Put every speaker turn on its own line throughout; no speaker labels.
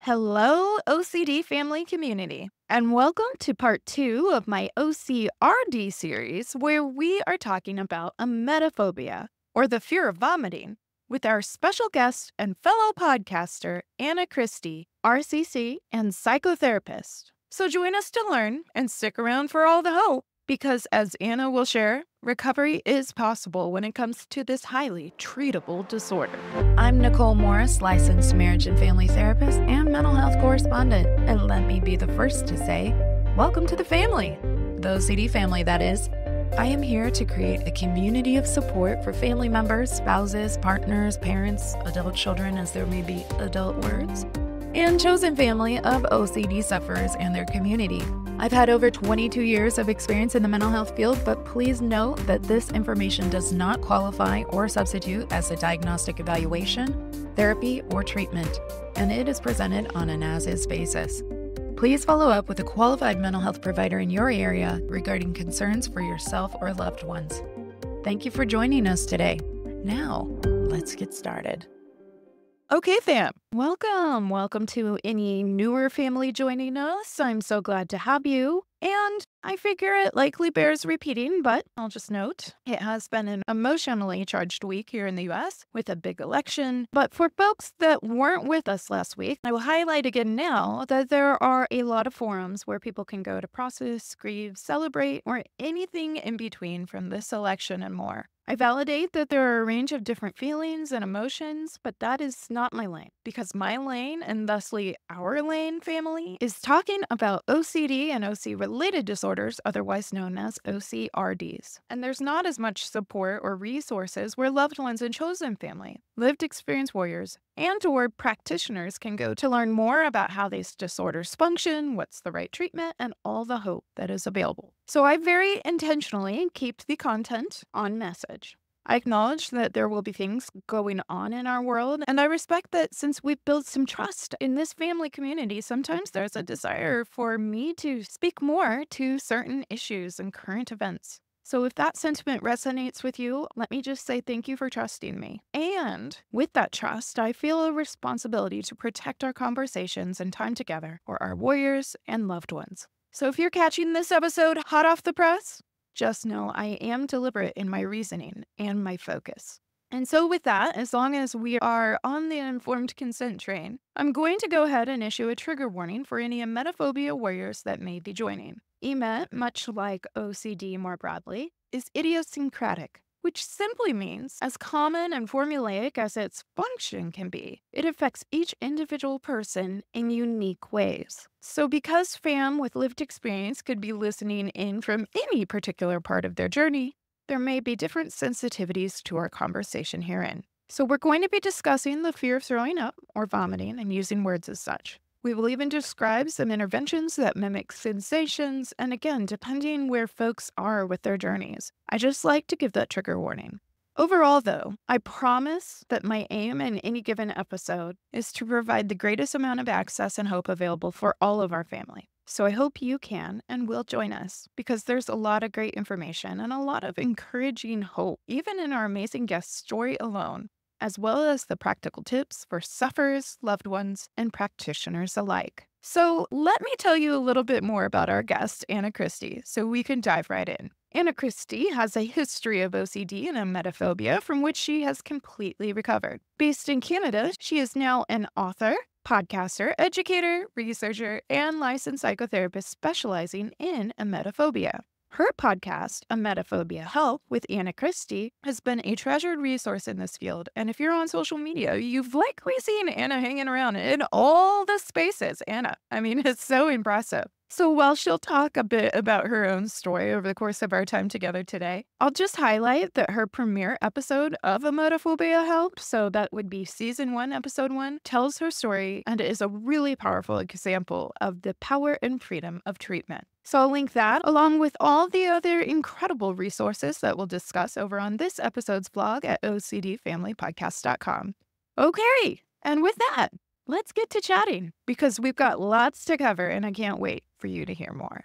Hello, OCD family community, and welcome to part 2 of my OCRD series, where we are talking about emetophobia, or the fear of vomiting, with our special guest and fellow podcaster, Anna Christie, RCC and psychotherapist. So join us to learn and stick around for all the hope, because as Anna will share, recovery is possible when it comes to this highly treatable disorder. I'm Nicole Morris, licensed marriage and family therapist and mental health correspondent. And let me be the first to say, welcome to the family. The OCD family, that is. I am here to create a community of support for family members, spouses, partners, parents, adult children, as there may be adult words, and chosen family of OCD sufferers and their community. I've had over 22 years of experience in the mental health field, but please note that this information does not qualify or substitute as a diagnostic evaluation, therapy, or treatment, and it is presented on an as-is basis. Please follow up with a qualified mental health provider in your area regarding concerns for yourself or loved ones. Thank you for joining us today. Now, let's get started. Okay, fam. Welcome. Welcome to any newer family joining us. I'm so glad to have you. And I figure it likely bears repeating, but I'll just note it has been an emotionally charged week here in the US with a big election. But for folks that weren't with us last week, I will highlight again now that there are a lot of forums where people can go to process, grieve, celebrate, or anything in between from this election and more. I validate that there are a range of different feelings and emotions, but that is not my lane, because my lane, and thusly our lane family, is talking about OCD and OC-related disorders, otherwise known as OCRDs. And there's not as much support or resources where loved ones in chosen family, lived experience warriors, and or practitioners can go to learn more about how these disorders function, what's the right treatment, and all the hope that is available. So I very intentionally keep the content on message. I acknowledge that there will be things going on in our world, and I respect that since we've built some trust in this family community, sometimes there's a desire for me to speak more to certain issues and current events. So if that sentiment resonates with you, let me just say thank you for trusting me. And with that trust, I feel a responsibility to protect our conversations and time together for our warriors and loved ones. So if you're catching this episode hot off the press, just know I am deliberate in my reasoning and my focus. And so with that, as long as we are on the informed consent train, I'm going to go ahead and issue a trigger warning for any emetophobia warriors that may be joining. Emet, much like OCD more broadly, is idiosyncratic, which simply means as common and formulaic as its function can be, it affects each individual person in unique ways. So because fam with lived experience could be listening in from any particular part of their journey, there may be different sensitivities to our conversation herein. So we're going to be discussing the fear of throwing up or vomiting and using words as such. We will even describe some interventions that mimic sensations, and again, depending where folks are with their journeys. I just like to give that trigger warning. Overall, though, I promise that my aim in any given episode is to provide the greatest amount of access and hope available for all of our family. So I hope you can and will join us, because there's a lot of great information and a lot of encouraging hope, even in our amazing guest story alone, as well as the practical tips for sufferers, loved ones, and practitioners alike. So let me tell you a little bit more about our guest, Anna Christie, so we can dive right in. Anna Christie has a history of OCD and emetophobia from which she has completely recovered. Based in Canada, she is now an author, podcaster, educator, researcher, and licensed psychotherapist specializing in emetophobia. Her podcast, Emetophobia Help with Anna Christie, has been a treasured resource in this field. And if you're on social media, you've likely seen Anna hanging around in all the spaces. It's so impressive. So while she'll talk a bit about her own story over the course of our time together today, I'll just highlight that her premiere episode of Emetophobia Help, so that would be season 1, episode 1, tells her story and is a really powerful example of the power and freedom of treatment. So I'll link that along with all the other incredible resources that we'll discuss over on this episode's blog at ocdfamilypodcast.com. Okay, and with that, let's get to chatting, because we've got lots to cover and I can't wait for you to hear more.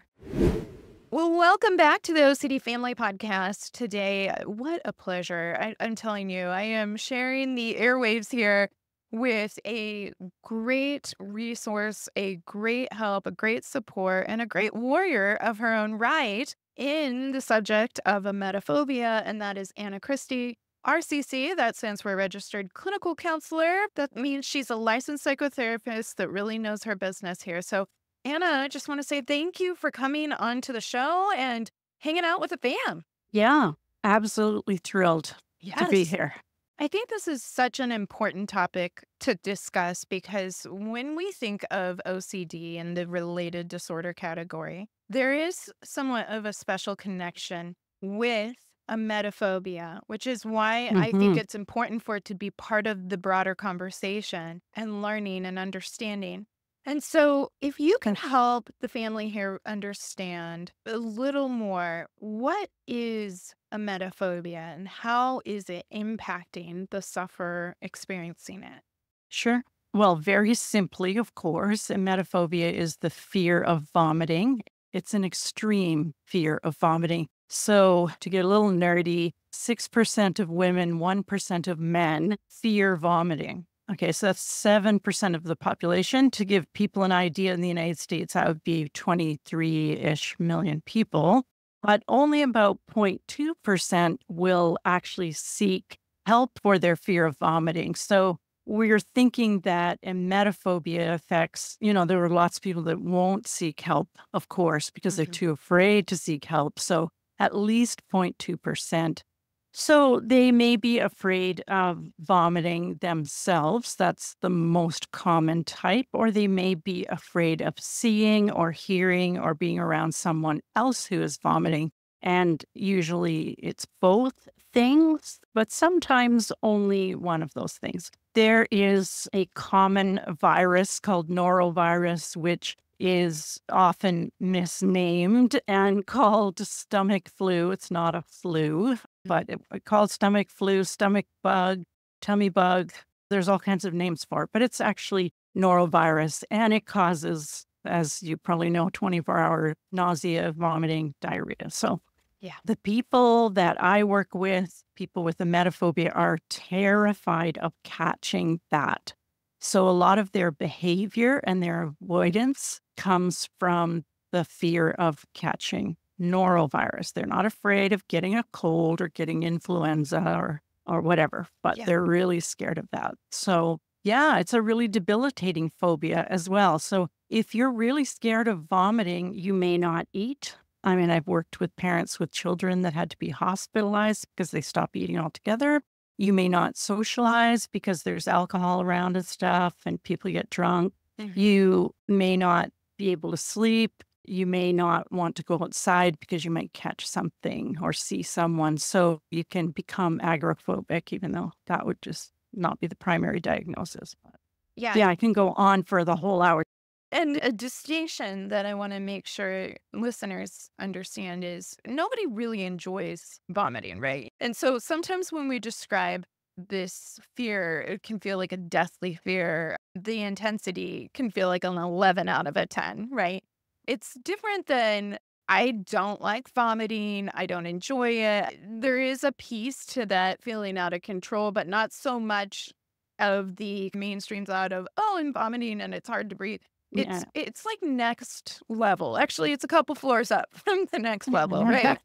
Well, welcome back to the OCD Family Podcast today. What a pleasure. I'm telling you, I am sharing the airwaves here with a great resource, a great help, a great support, and a great warrior of her own right in the subject of emetophobia, and that is Anna Christie. RCC, that stands for Registered Clinical Counselor. That means she's a licensed psychotherapist that really knows her business here. So, Anna, I just want to say thank you for coming onto the show and hanging out with the fam.
Yeah, absolutely thrilled to be
Yes.
here.
I think this is such an important topic to discuss because when we think of OCD and the related disorder category, there is somewhat of a special connection with emetophobia, which is why I think
Hmm.
it's important for it to be part of the broader conversation and learning and understanding. And so, if you can help the family here understand a little more, what is emetophobia and how is it impacting the sufferer experiencing it?
Sure. Well, very simply, of course, emetophobia is the fear of vomiting. It's an extreme fear of vomiting. So, to get a little nerdy, 6% of women, 1% of men fear vomiting. Okay, so that's 7% of the population. To give people an idea, in the United States, that would be 23-ish million people. But only about 0.2% will actually seek help for their fear of vomiting. So, we're thinking that emetophobia affects, there are lots of people that won't seek help, of course, because they're
Mhm.
too afraid to seek help. So at least 0.2%. So they may be afraid of vomiting themselves. That's the most common type. Or they may be afraid of seeing or hearing or being around someone else who is vomiting. And usually it's both things, but sometimes only one of those things. There is a common virus called norovirus, which is often misnamed and called stomach flu. It's not a flu, but it's called stomach flu, stomach bug, tummy bug. There's all kinds of names for it, but it's actually norovirus, and it causes, as you probably know, 24-hour nausea, vomiting, diarrhea. So
Yeah.
the people that I work with, people with emetophobia, are terrified of catching that. So a lot of their behavior and their avoidance comes from the fear of catching norovirus. They're not afraid of getting a cold or getting influenza or whatever, but
Yeah.
they're really scared of that. So yeah, it's a really debilitating phobia as well. So if you're really scared of vomiting, you may not eat. I mean, I've worked with parents with children that had to be hospitalized because they stopped eating altogether. You may not socialize because there's alcohol around and stuff and people get drunk.
Mhm.
You may not be able to sleep. You may not want to go outside because you might catch something or see someone. So you can become agoraphobic, even though that would just not be the primary diagnosis. But
Yeah.
yeah, I can go on for the whole hour.
And a distinction that I want to make sure listeners understand is nobody really enjoys vomiting, right? And so sometimes when we describe this fear, it can feel like a deathly fear. The intensity can feel like an 11 out of a 10, right? It's different than I don't like vomiting. I don't enjoy it. There is a piece to that feeling out of control, but not so much of the mainstreams out of, oh, I'm vomiting and it's hard to breathe.
Yeah.
It's like next level. Actually, it's a couple floors up from the next level, right?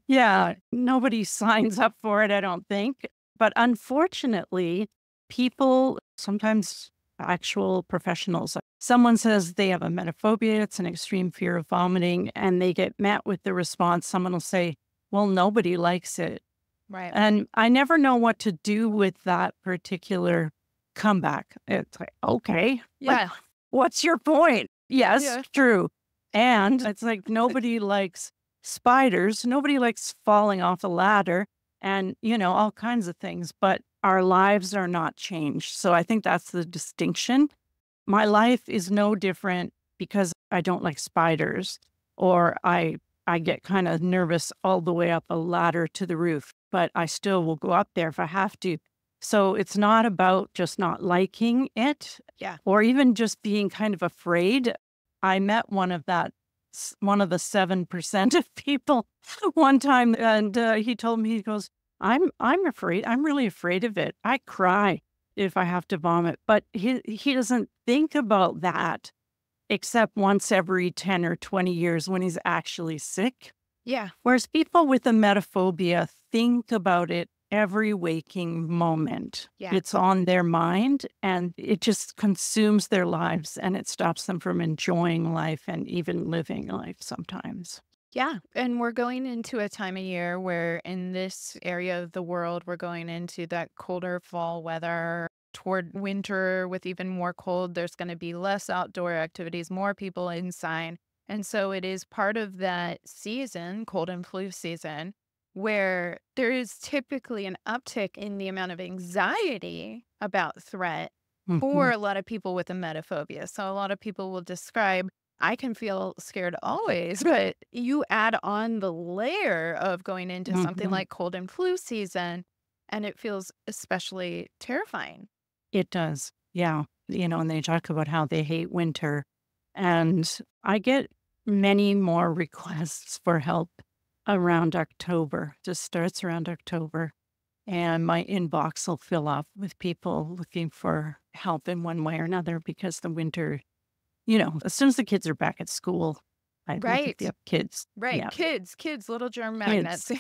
Yeah, nobody signs up for it, I don't think. But unfortunately, people, sometimes actual professionals, someone says they have emetophobia, it's an extreme fear of vomiting, and they get met with the response, someone will say, well, nobody likes it.
Right.
And I never know what to do with that particular comeback. It's like, okay, like,
Yeah.
what's your point? Yes,
Yeah.
true. And it's like nobody likes spiders. Nobody likes falling off a ladder and, all kinds of things, but our lives are not changed. So I think that's the distinction. My life is no different because I don't like spiders or I get kind of nervous all the way up a ladder to the roof, but I still will go up there if I have to. So it's not about just not liking it
Yeah.
or even just being kind of afraid. I met one of the 7% of people one time, and he told me, he goes, I'm afraid. I'm really afraid of it. I cry. if I have to vomit. But he doesn't think about that except once every 10 or 20 years when he's actually sick.
Yeah.
Whereas people with emetophobia think about it every waking moment.
Yeah.
It's on their mind and it just consumes their lives and it stops them from enjoying life and even living life sometimes.
Yeah. And we're going into a time of year where in this area of the world, we're going into that colder fall weather toward winter with even more cold. There's going to be less outdoor activities, more people inside. And so it is part of that season, cold and flu season, where there is typically an uptick in the amount of anxiety about threat for
Mhm.
a lot of people with emetophobia. So a lot of people will describe, I can feel scared always, but you add on the layer of going into something
Mhm.
like cold and flu season, and it feels especially terrifying.
It does. Yeah. And they talk about how they hate winter. And I get many more requests for help around October. Just starts around October. And my inbox will fill up with people looking for help in one way or another because the winter, as soon as the kids are back at school, I look at
Right.
the kids.
Right.
Yeah.
Kids, little germ
Kids.
magnets.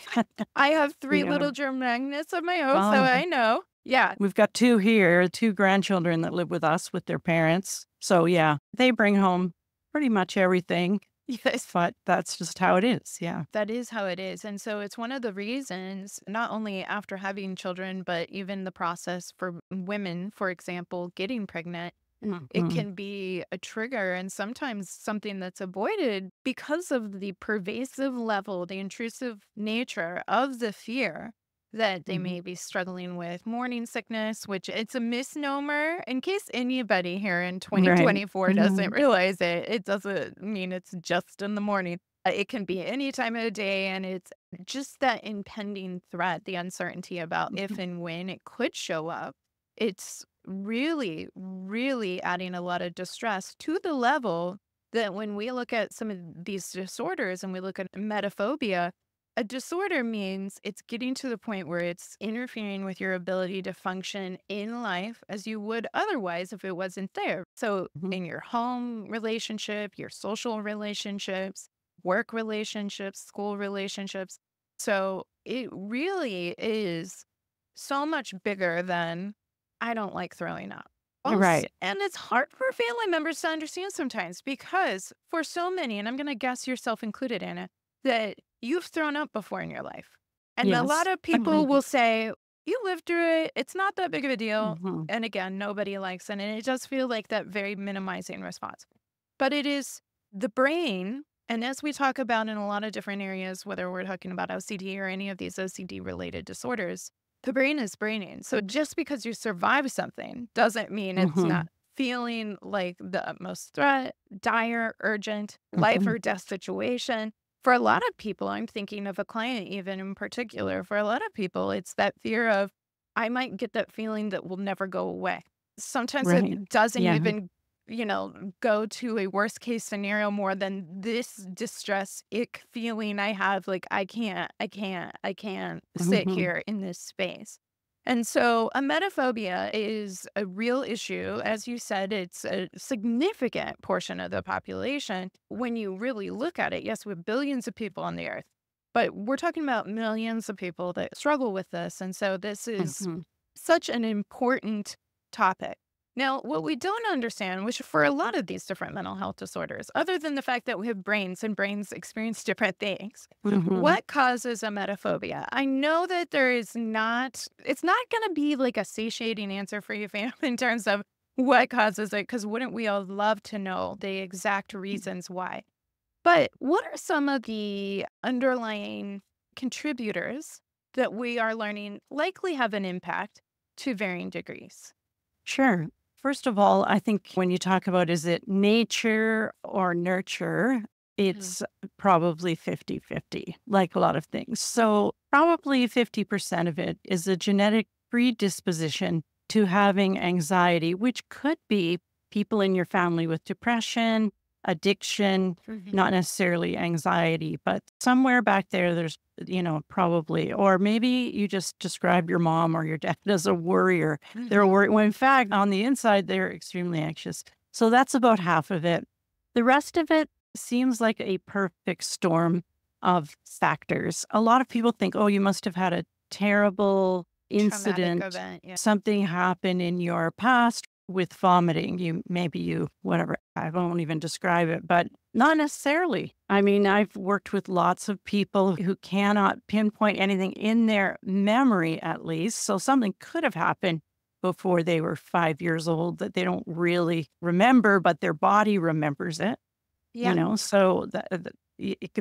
I have three
Yeah.
little germ magnets of my own, so
Well,
I know. Yeah.
we've got two here, two grandchildren that live with us with their parents. So, yeah, they bring home pretty much everything,
Yes.
but that's just how it is. Yeah.
That is how it is. And so it's one of the reasons, not only after having children, but even the process for women, for example, getting pregnant, it
Mhm.
can be a trigger and sometimes something that's avoided because of the pervasive level, the intrusive nature of the fear that they
Mhm.
may be struggling with. Morning sickness, which it's a misnomer in case anybody here in
Right.
2024 doesn't
Mhm.
realize it. It doesn't mean it's just in the morning. It can be any time of the day, and it's just that impending threat, the uncertainty about if
Mhm.
and when it could show up. It's really, really adding a lot of distress to the level that when we look at some of these disorders and we look at emetophobia, a disorder means it's getting to the point where it's interfering with your ability to function in life as you would otherwise if it wasn't there. So,
Mhm.
in your home relationship, your social relationships, work relationships, school relationships. So, it really is so much bigger than I don't like throwing up. Also,
Right.
and it's hard for family members to understand sometimes because for so many, and I'm going to guess yourself included, Anna, that you've thrown up before in your life. And a lot
Yes.
of people will say, you lived through it. It's not that big of a deal.
Mhm.
And again, nobody likes it. And it does feel like that very minimizing response. But it is the brain. And as we talk about in a lot of different areas, whether we're talking about OCD or any of these OCD related disorders, the brain is braining. So just because you survive something doesn't mean it's not
Mhm.
feeling like the utmost threat, dire, urgent, life
Mhm.
or death situation. For a lot of people, I'm thinking of a client even in particular, for a lot of people, it's that fear of, I might get that feeling that will never go away. Sometimes
Right.
it doesn't
Yeah.
even, go to a worst case scenario more than this distress, ick feeling I have. Like, I can't sit
Mhm.
here in this space. And so emetophobia is a real issue. As you said, it's a significant portion of the population. When you really look at it, yes, we have billions of people on the earth, but we're talking about millions of people that struggle with this. And so this is
Mhm.
such an important topic. Now, what we don't understand, which for a lot of these different mental health disorders, other than the fact that we have brains and brains experience different things,
Mhm.
what causes emetophobia? I know that it's not going to be like a satiating answer for you, fam, in terms of what causes it, because wouldn't we all love to know the exact reasons why? But what are some of the underlying contributors that we are learning likely have an impact to varying degrees?
Sure. First of all, I think when you talk about is it nature or nurture,
Mm.
it's probably 50-50, like a lot of things. So, probably 50% of it is a genetic predisposition to having anxiety, which could be people in your family with depression, addiction,
Mhm.
not necessarily anxiety, but somewhere back there, there's, probably, or maybe you just describe your mom or your dad as a worrier. They're a
Mhm.
worrier. When in fact, on the inside, they're extremely anxious. So that's about half of it. The rest of it seems like a perfect storm of factors. A lot of people think, oh, you must have had a terrible
Traumatic
incident,
event, yeah.
something happened in your past with vomiting. Maybe whatever, I won't even describe it, but not necessarily. I mean, I've worked with lots of people who cannot pinpoint anything in their memory, at least. So something could have happened before they were 5 years old that they don't really remember, but their body remembers it,
Yeah.
So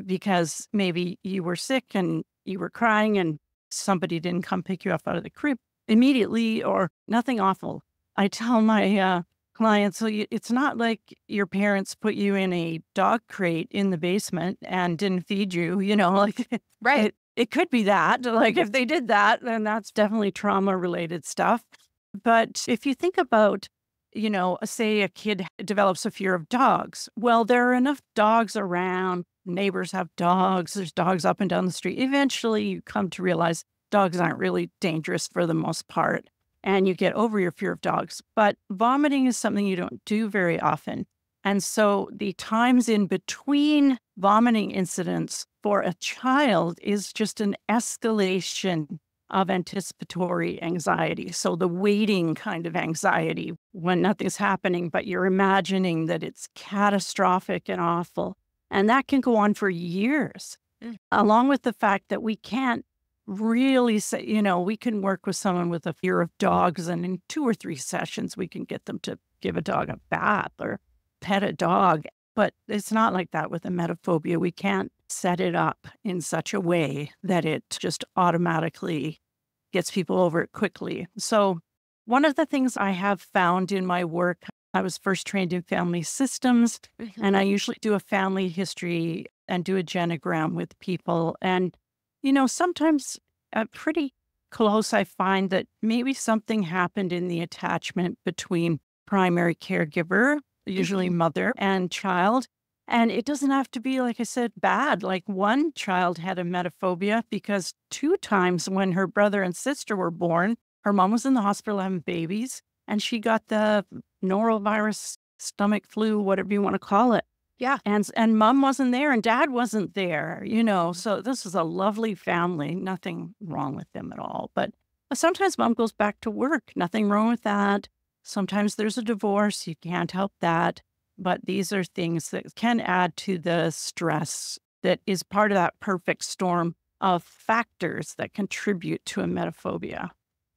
because maybe you were sick and you were crying and somebody didn't come pick you up out of the crib immediately or nothing awful. I tell my clients, so it's not like your parents put you in a dog crate in the basement and didn't feed you, like
Right.
it could be that. Like if they did that, then that's definitely trauma related stuff. But if you think about, say a kid develops a fear of dogs. Well, there are enough dogs around. Neighbors have dogs. There's dogs up and down the street. Eventually, you come to realize dogs aren't really dangerous for the most part, and you get over your fear of dogs. But vomiting is something you don't do very often. And so the times in between vomiting incidents for a child is just an escalation of anticipatory anxiety. So the waiting kind of anxiety when nothing's happening, but you're imagining that it's catastrophic and awful. And that can go on for years,
Mm.
along with the fact that we can't really say, we can work with someone with a fear of dogs, and in 2 or 3 sessions, we can get them to give a dog a bath or pet a dog. But it's not like that with emetophobia. We can't set it up in such a way that it just automatically gets people over it quickly. So one of the things I have found in my work, I was first trained in family systems,
Mhm.
and I usually do a family history and do a genogram with people. And, sometimes pretty close, I find that maybe something happened in the attachment between primary caregiver, usually
Mhm.
mother, and child. And it doesn't have to be, like I said, bad. Like one child had emetophobia because 2 times when her brother and sister were born, her mom was in the hospital having babies, and she got the norovirus, stomach flu, whatever you want to call it.
Yeah.
And mom wasn't there and dad wasn't there, So this is a lovely family, nothing wrong with them at all. But sometimes mom goes back to work, nothing wrong with that. Sometimes there's a divorce, you can't help that. But these are things that can add to the stress that is part of that perfect storm of factors that contribute to emetophobia.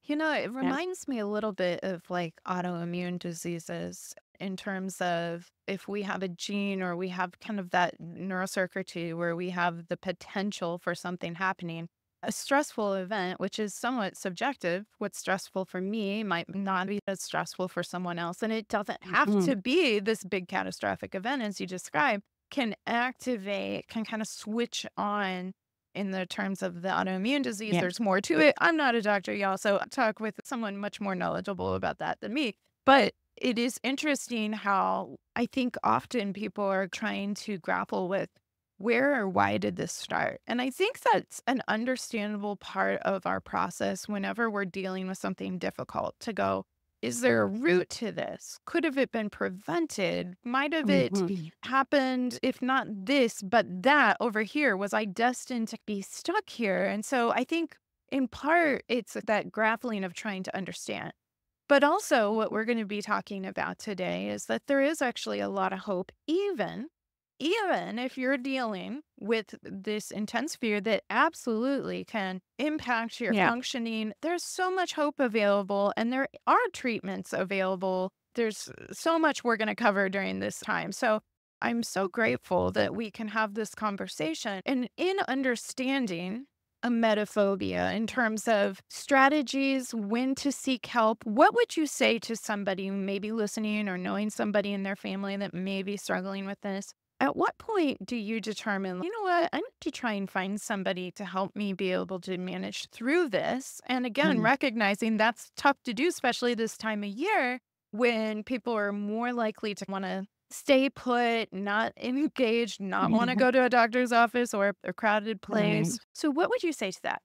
It
And
reminds me a little bit of like autoimmune diseases in terms of if we have a gene or we have kind of that neurocircuitry where we have the potential for something happening. A stressful event, which is somewhat subjective, what's stressful for me might not be as stressful for someone else. And it doesn't have
mhm,
to be this big catastrophic event, as you described, can activate, can kind of switch on in the terms of the autoimmune disease.
yeah.
There's more to it. I'm not a doctor, y'all, so I talk with someone much more knowledgeable about that than me. But it is interesting how I think often people are trying to grapple with where or why did this start? And I think that's an understandable part of our process whenever we're dealing with something difficult to go, is there a root to this? Could have it been prevented? Might have it
Mhm.
happened, if not this, but that over here? Was I destined to be stuck here? And so I think in part it's that grappling of trying to understand. But also, what we're going to be talking about today is that there is actually a lot of hope, even if you're dealing with this intense fear that absolutely can impact your
Yeah.
functioning. There's so much hope available, and there are treatments available. There's so much we're going to cover during this time. So I'm so grateful that we can have this conversation. And in understanding emetophobia in terms of strategies, when to seek help, what would you say to somebody who may be listening or knowing somebody in their family that may be struggling with this? At what point do you determine, you know what, I need to try and find somebody to help me be able to manage through this? And again,
Mhm.
recognizing that's tough to do, especially this time of year when people are more likely to want to stay put, not engaged, not want to go to a doctor's office or a crowded
Right.
place. So what would you say to that?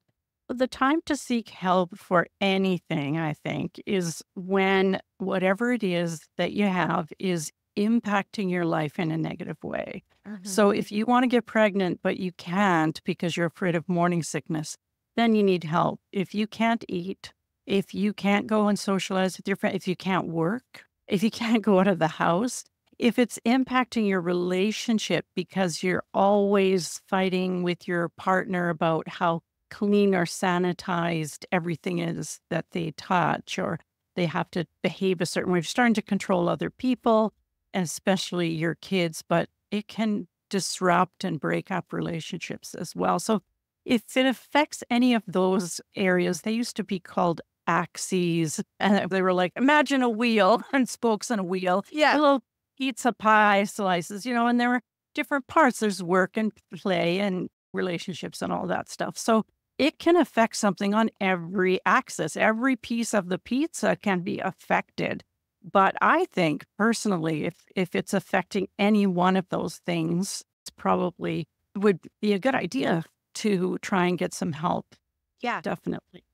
The time to seek help for anything, I think, is when whatever it is that you have is impacting your life in a negative way. So
Mhm.
if you want to get pregnant, but you can't because you're afraid of morning sickness, then you need help. If you can't eat, if you can't go and socialize with your friends, if you can't work, if you can't go out of the house, if it's impacting your relationship because you're always fighting with your partner about how clean or sanitized everything is that they touch, or they have to behave a certain way. You're starting to control other people, and especially your kids, but it can disrupt and break up relationships as well. So if it affects any of those areas, they used to be called axes, and they were like, imagine a wheel and spokes on a wheel,
Yeah.
little pizza pie slices, and there were different parts. There's work and play and relationships and all that stuff. So it can affect something on every axis. Every piece of the pizza can be affected. But I think personally, if it's affecting any one of those things, it's probably would be a good idea to try and get some help.
Yeah.
Definitely.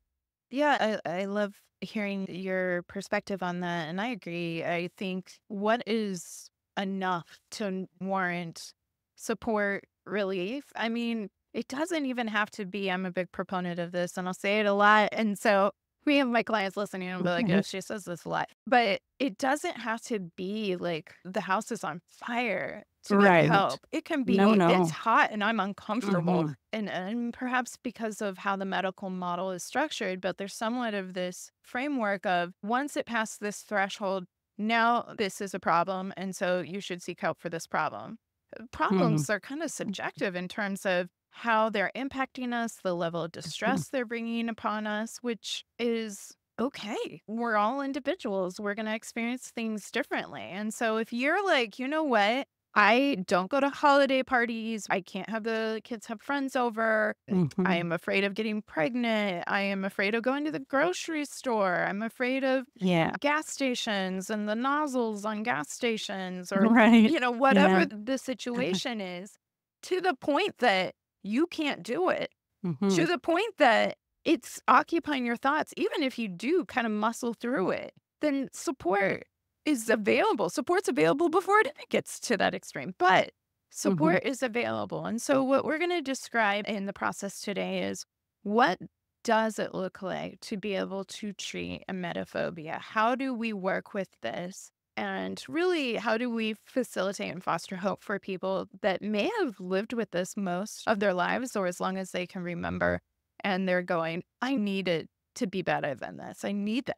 Yeah, I love hearing your perspective on that. And I agree. I think what is enough to warrant support relief? I mean, it doesn't even have to be, I'm a big proponent of this and I'll say it a lot. And so me and my clients listening will be like, yeah,
Mhm.
she says this a lot. But it doesn't have to be like the house is on fire to get
Right.
help. It can
No,
be, it's
no.
hot and I'm uncomfortable.
Mhm.
And perhaps because of how the medical model is structured, but there's somewhat of this framework of once it passed this threshold, now this is a problem. And so you should seek help for this problem.
Mhm.
Problems are kind of subjective in terms of how they're impacting us, the level of
Mhm.
distress they're bringing upon us, which is okay. We're all individuals. We're going to experience things differently. And so if you're like, you know what? I don't go to holiday parties. I can't have the kids have friends over. I
Mhm.
am afraid of getting pregnant. I am afraid of going to the grocery store. I'm afraid of
Yeah.
gas stations and the nozzles on gas stations or,
Right.
whatever
Yeah.
the situation is, to the point that you can't do it, to
Mhm.
the point that it's occupying your thoughts, even if you do kind of muscle through it, then support is available. Support's available before it gets to that extreme, but
Mhm.
support is available. And so, what we're going to describe in the process today is what does it look like to be able to treat emetophobia? How do we work with this? And really, how do we facilitate and foster hope for people that may have lived with this most of their lives or as long as they can remember? And they're going, I need it to be better than this. I need that.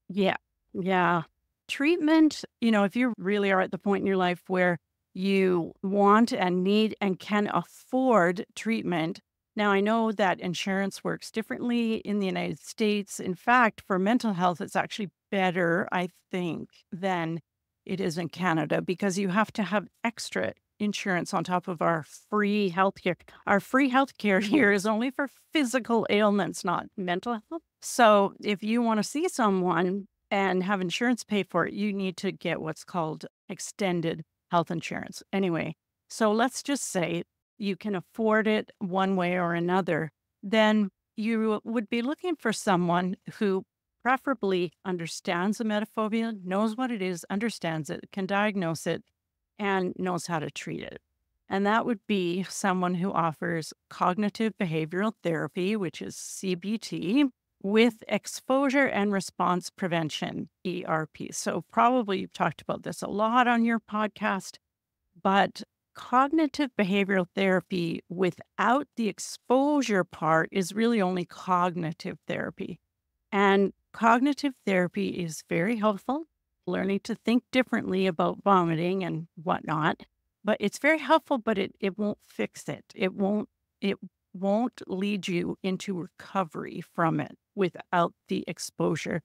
Yeah. Yeah. Treatment, if you really are at the point in your life where you want and need and can afford treatment. Now, I know that insurance works differently in the United States. In fact, for mental health, it's actually better, I think, than it is in Canada because you have to have extra insurance on top of our free healthcare. Our free healthcare here is only for physical ailments, not mental health. So if you want to see someone and have insurance pay for it, you need to get what's called extended health insurance. Anyway, so let's just say you can afford it one way or another, then you would be looking for someone who preferably understands the emetophobia, knows what it is, understands it, can diagnose it, and knows how to treat it. And that would be someone who offers cognitive behavioral therapy, which is CBT, with exposure and response prevention, ERP. So, probably you've talked about this a lot on your podcast, but cognitive behavioral therapy without the exposure part is really only cognitive therapy. And cognitive therapy is very helpful, learning to think differently about vomiting and whatnot. But it's very helpful, but it won't fix it. It won't lead you into recovery from it without the exposure.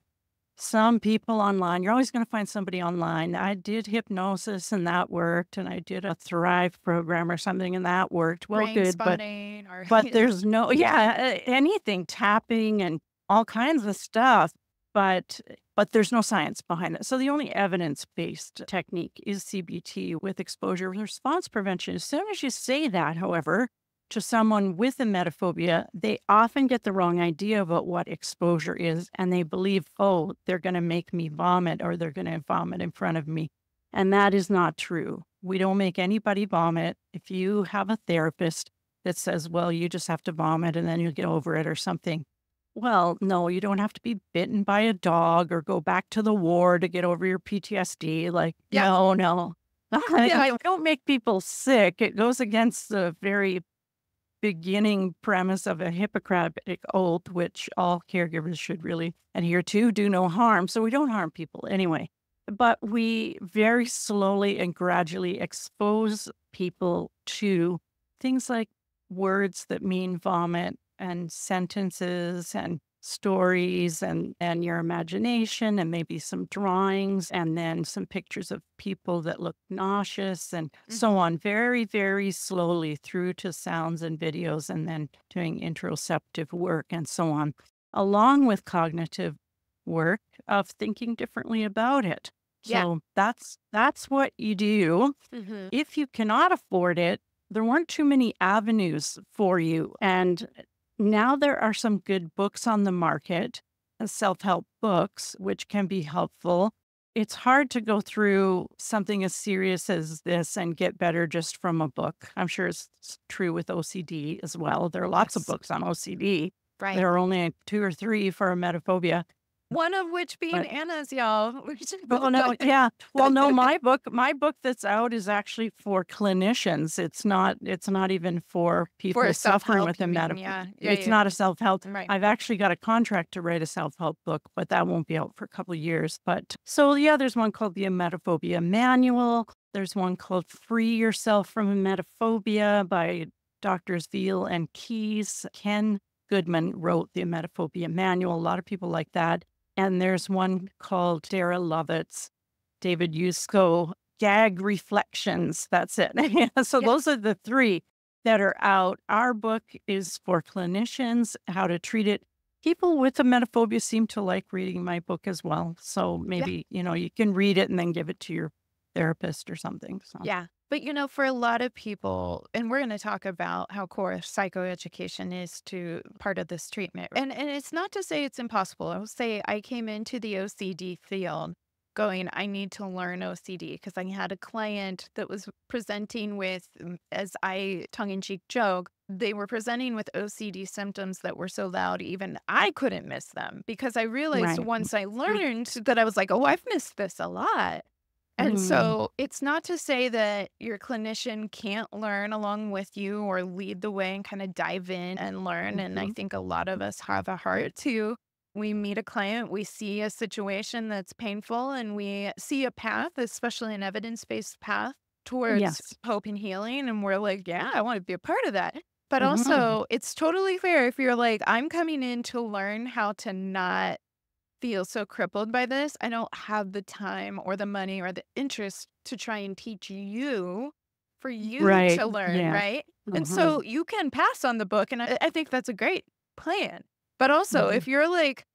Some people online, you're always going to find somebody online. I did hypnosis and that worked, and I did a Thrive program or something and that worked. Well,
Brain
good, but
spotting or,
but there's no, yeah, anything, tapping and all kinds of stuff. But but there's no science behind it. So the only evidence-based technique is CBT with exposure response prevention. As soon as you say that, however, to someone with emetophobia, they often get the wrong idea about what exposure is, and they believe, oh, they're going to make me vomit or they're going to vomit in front of me. And that is not true. We don't make anybody vomit. If you have a therapist that says, well, you just have to vomit and then you'll get over it or something. Well, no, you don't have to be bitten by a dog or go back to the war to get over your PTSD. Like, no. I don't make people sick. It goes against the very beginning premise of a Hippocratic oath, which all caregivers should really adhere to, do no harm. So we don't harm people anyway. But we very slowly and gradually expose people to things like words that mean vomit and sentences and stories and your imagination and maybe some drawings and then some pictures of people that look nauseous and so on, very, very slowly through to sounds and videos and then doing interoceptive work and so on, along with cognitive work of thinking differently about it. So that's what you do. If you cannot afford it, there weren't too many avenues for you. And now there are some good books on the market, self-help books, which can be helpful. It's hard to go through something as serious as this and get better just from a book. I'm sure it's true with OCD as well. There are lots of books on OCD.
Right.
There are only 2 or 3 for emetophobia.
One of which being Anna's, y'all.
Oh, no, yeah. Well, no, my book that's out is actually for clinicians. It's not even for people suffering with emetophobia. It's not a self-help.
Right.
I've actually got a contract to write a self-help book, but that won't be out for a couple of years. But so, yeah, there's one called the Emetophobia Manual. There's one called Free Yourself from Emetophobia by Doctors Veal and Keyes. Ken Goodman wrote the Emetophobia Manual. A lot of people like that. And there's one called Dara Lovett's, David Yusko, Gag Reflections. That's it. So those are the 3 that are out. Our book is for clinicians, how to treat it. People with emetophobia seem to like reading my book as well. So maybe, you can read it and then give it to your therapist or something. So.
Yeah. But, for a lot of people, and we're going to talk about how core psychoeducation is to part of this treatment. And it's not to say it's impossible. I will say I came into the OCD field going, I need to learn OCD because I had a client that was presenting with, as I tongue-in-cheek joke, they were presenting with OCD symptoms that were so loud, even I couldn't miss them because I realized once I learned that I was like, oh, I've missed this a lot. And so it's not to say that your clinician can't learn along with you or lead the way and kind of dive in and learn. And I think a lot of us have a heart to. We meet a client, we see a situation that's painful, and we see a path, especially an evidence-based path towards hope and healing. And we're like, yeah, I want to be a part of that. But also, it's totally fair if you're like, I'm coming in to learn how to not feel so crippled by this. I don't have the time or the money or the interest to try and teach you for you to learn, right? And so you can pass on the book, and I think that's a great plan. But also, if you're like,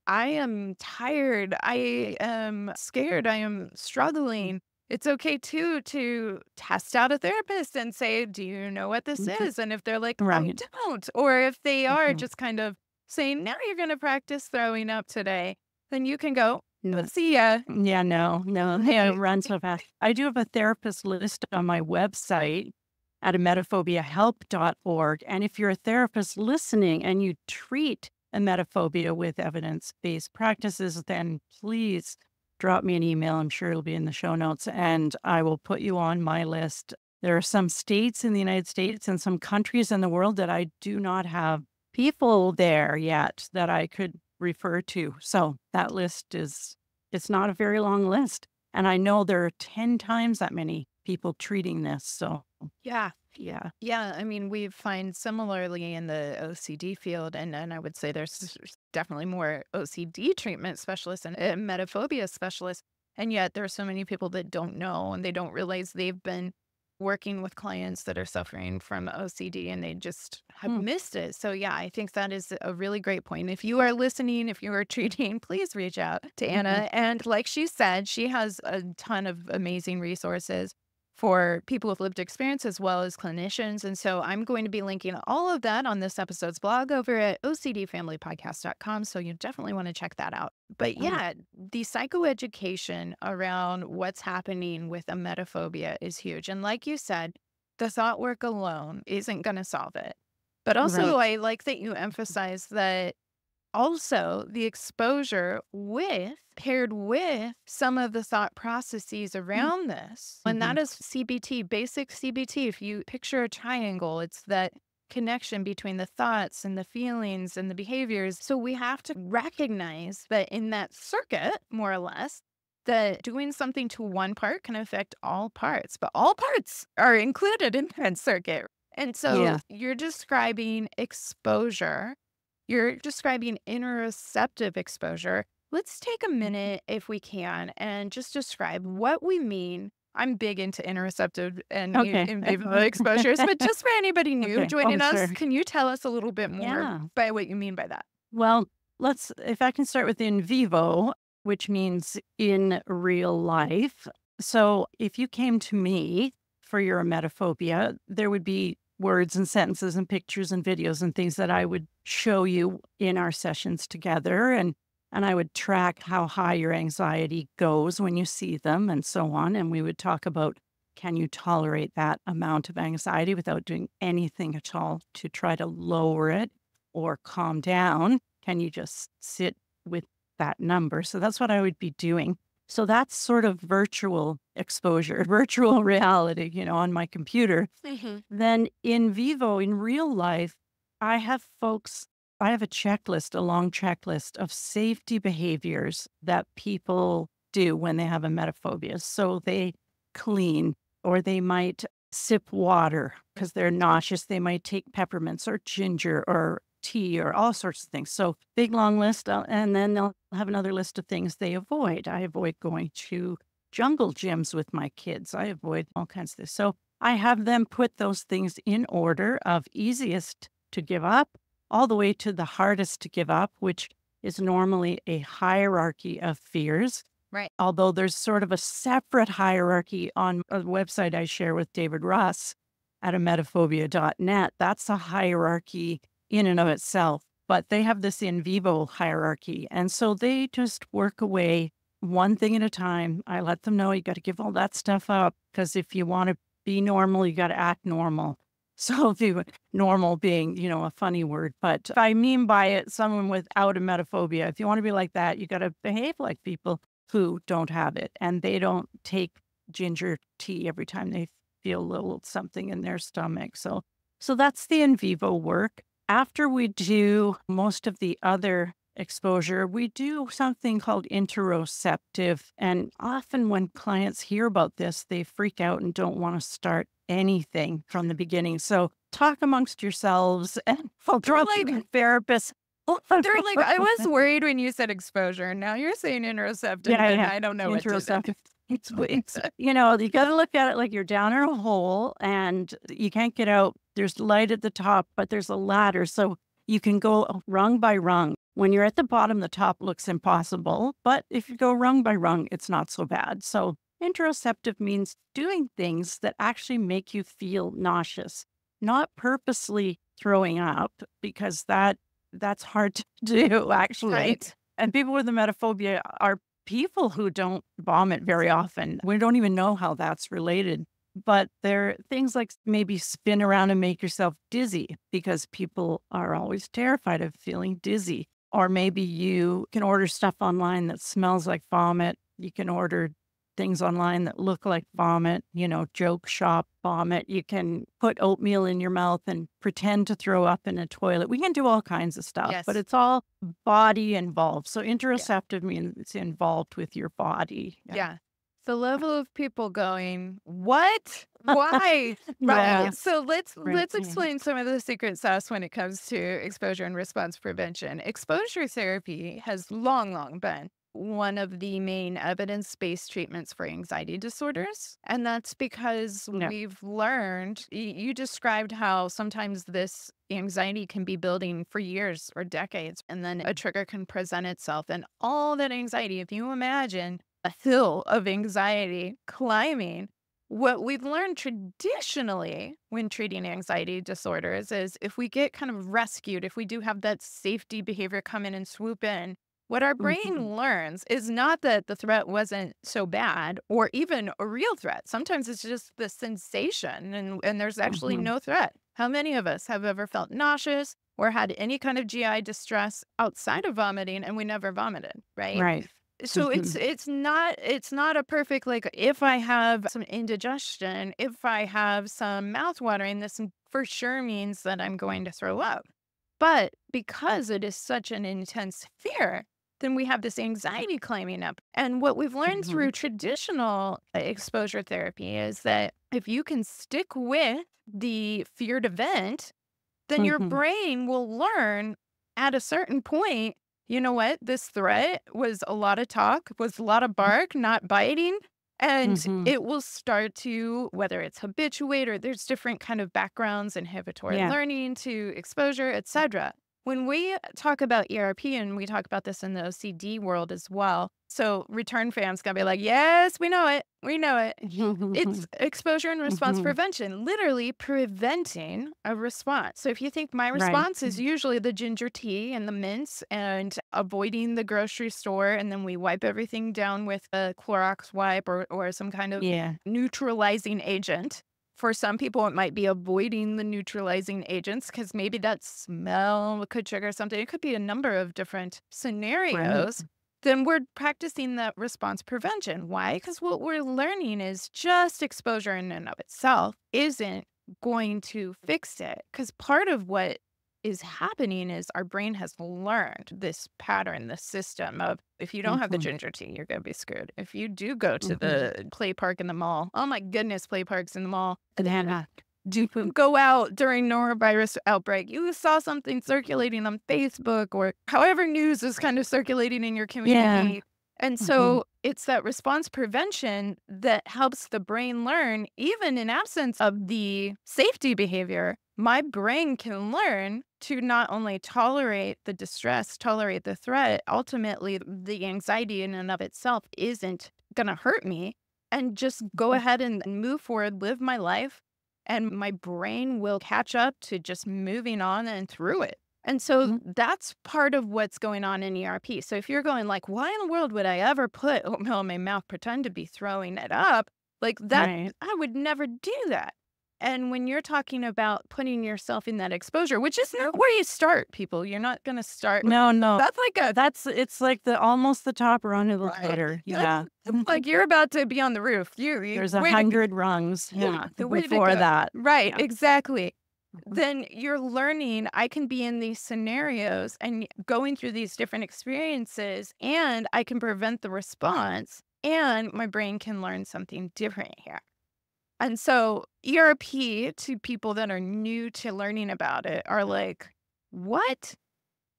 I am tired, I am scared, I am struggling, it's okay too to test out a therapist and say, do you know what this is? And if they're like, I don't, or if they are just kind of saying, now you're going to practice throwing up today, then you can go, see ya.
Yeah, no, they run so fast. I do have a therapist list on my website at emetophobiahelp.org. And if you're a therapist listening and you treat emetophobia with evidence-based practices, then please drop me an email. I'm sure it'll be in the show notes, and I will put you on my list. There are some states in the United States and some countries in the world that I do not have people there yet that I could refer to. So that list it's not a very long list. And I know there are 10 times that many people treating this. So
yeah. I mean, we find similarly in the OCD field, and I would say there's definitely more OCD treatment specialists and emetophobia specialists. And yet there are so many people that don't know, and they don't realize they've been working with clients that are suffering from OCD and they just have missed it. So yeah, I think that is a really great point. If you are listening, if you are treating, please reach out to Anna. And like she said, she has a ton of amazing resources for people with lived experience as well as clinicians. And so I'm going to be linking all of that on this episode's blog over at ocdfamilypodcast.com. So you definitely want to check that out. But yeah, the psychoeducation around what's happening with emetophobia is huge. And like you said, the thought work alone isn't going to solve it. But also, I like that you emphasize that also the exposure paired with some of the thought processes around this. And that is CBT, basic CBT. If you picture a triangle, it's that connection between the thoughts and the feelings and the behaviors. So we have to recognize that in that circuit, more or less, that doing something to one part can affect all parts, but all parts are included in that circuit. And so you're describing exposure. You're describing interoceptive exposure. Let's take a minute, if we can, and just describe what we mean. I'm big into interoceptive and in vivo exposures, but just for anybody new joining us, can you tell us a little bit more by what you mean by that?
Well, if I can start with in vivo, which means in real life. So if you came to me for your emetophobia, there would be words and sentences and pictures and videos and things that I would show you in our sessions together. And I would track how high your anxiety goes when you see them and so on. And we would talk about, can you tolerate that amount of anxiety without doing anything at all to try to lower it or calm down? Can you just sit with that number? So that's what I would be doing. So that's sort of virtual exposure, virtual reality, on my computer. Then in vivo, in real life, I have a checklist, a long checklist of safety behaviors that people do when they have emetophobia. So they clean, or they might sip water because they're nauseous. They might take peppermints or ginger or tea or all sorts of things. So big, long list. And then they'll have another list of things they avoid. I avoid going to jungle gyms with my kids. I avoid all kinds of this. So I have them put those things in order of easiest to give up all the way to the hardest to give up, which is normally a hierarchy of fears.
Right.
Although there's sort of a separate hierarchy on a website I share with David Russ at emetophobia.net. That's a hierarchy in and of itself, but they have this in vivo hierarchy. And so they just work away one thing at a time. I let them know you got to give all that stuff up, because if you want to be normal, you got to act normal. So if you, normal being, a funny word, but I mean by it, someone without emetophobia, if you want to be like that, you got to behave like people who don't have it, and they don't take ginger tea every time they feel a little something in their stomach. So that's the in vivo work. After we do most of the other exposure, we do something called interoceptive. And often when clients hear about this, they freak out and don't want to start anything from the beginning. So talk amongst yourselves and draw like a therapist.
They're like, I was worried when you said exposure, and now you're saying interoceptive, and I don't know what to say.
It's you got to look at it like you're down in a hole and you can't get out. There's light at the top, but there's a ladder. So you can go rung by rung. When you're at the bottom, the top looks impossible. But if you go rung by rung, it's not so bad. So interoceptive means doing things that actually make you feel nauseous, not purposely throwing up, because that's hard to do, actually.
Right.
And people with emetophobia are people who don't vomit very often. We don't even know how that's related. But there are things like maybe spin around and make yourself dizzy, because people are always terrified of feeling dizzy. Or maybe you can order stuff online that smells like vomit. You can order things online that look like vomit, joke shop vomit. You can put oatmeal in your mouth and pretend to throw up in a toilet. We can do all kinds of stuff, but it's all body involved. So interoceptive means it's involved with your body.
Yeah. The level of people going, what? Why? Right. So let's explain some of the secret sauce when it comes to exposure and response prevention. Exposure therapy has long been one of the main evidence-based treatments for anxiety disorders. And that's because
Yeah.
we've learned, you described how sometimes this anxiety can be building for years or decades, and then a trigger can present itself. And all that anxiety, if you imagine a hill of anxiety climbing, what we've learned traditionally when treating anxiety disorders is if we get kind of rescued, if we do have that safety behavior come in and swoop in, what our
Mhm.
brain learns is not that the threat wasn't so bad or even a real threat. Sometimes it's just the sensation and there's actually
Mhm.
no threat. How many of us have ever felt nauseous or had any kind of GI distress outside of vomiting and we never vomited, right?
Right.
So
Mhm.
it's not a perfect, like, if I have some indigestion, if I have some mouth watering, this for sure means that I'm going to throw up. But because it is such an intense fear, then we have this anxiety climbing up. And what we've learned
Mhm.
through traditional exposure therapy is that if you can stick with the feared event, then your
Mhm.
brain will learn at a certain point, you know what? This threat was a lot of talk, was a lot of bark, not biting. And
Mhm.
it will start to, whether it's habituate or there's different kind of backgrounds, inhibitory
Yeah.
learning to exposure, etc. When we talk about ERP, and we talk about this in the OCD world as well, so return fans gonna be like, yes, we know it. We know it. It's
Mhm.
exposure and response
Mhm.
prevention, literally preventing a response. So if you think my
Right.
response is usually the ginger tea and the mints and avoiding the grocery store, and then we wipe everything down with a Clorox wipe or some kind of
Yeah.
neutralizing agent. For some people, it might be avoiding the neutralizing agents because maybe that smell could trigger something. It could be a number of different
Right.
scenarios. Then we're practicing that response prevention. Why? Because what we're learning is just exposure in and of itself isn't going to fix it. Because part of what is happening is our brain has learned this pattern, this system of if you don't have the
Mhm.
ginger tea, you're going to be screwed. If you do go to
Mhm.
the play park in the mall, oh my goodness, play parks in the mall,
Yeah.
do go out during norovirus outbreak, you saw something circulating on Facebook or however news is kind of circulating in your
Yeah.
community. And
Mhm.
so it's that response prevention that helps the brain learn, even in absence of the safety behavior, my brain can learn to not only tolerate the distress, tolerate the threat, ultimately the anxiety in and of itself isn't going to hurt me, and just go ahead and move forward, live my life, and my brain will catch up to just moving on and through it. And so
Mhm.
that's part of what's going on in ERP. So if you're going like, why in the world would I ever put oatmeal in my mouth, pretend to be throwing it up? Like that,
Right.
I would never do that. And when you're talking about putting yourself in that exposure, which is not where you start, people, you're not going to start.
No, no.
That's like a
It's like the almost the top rung of the
right.
ladder.
That's
Yeah.
like you're about to be on the roof. You
There's
way to go.
100 rungs.
Yeah, the way to
Before
go.
that.
Right,
Yeah.
exactly.
Mhm.
Then you're learning I can be in these scenarios and going through these different experiences, and I can prevent the response, and my brain can learn something different here. And so ERP to people that are new to learning about it are like, what?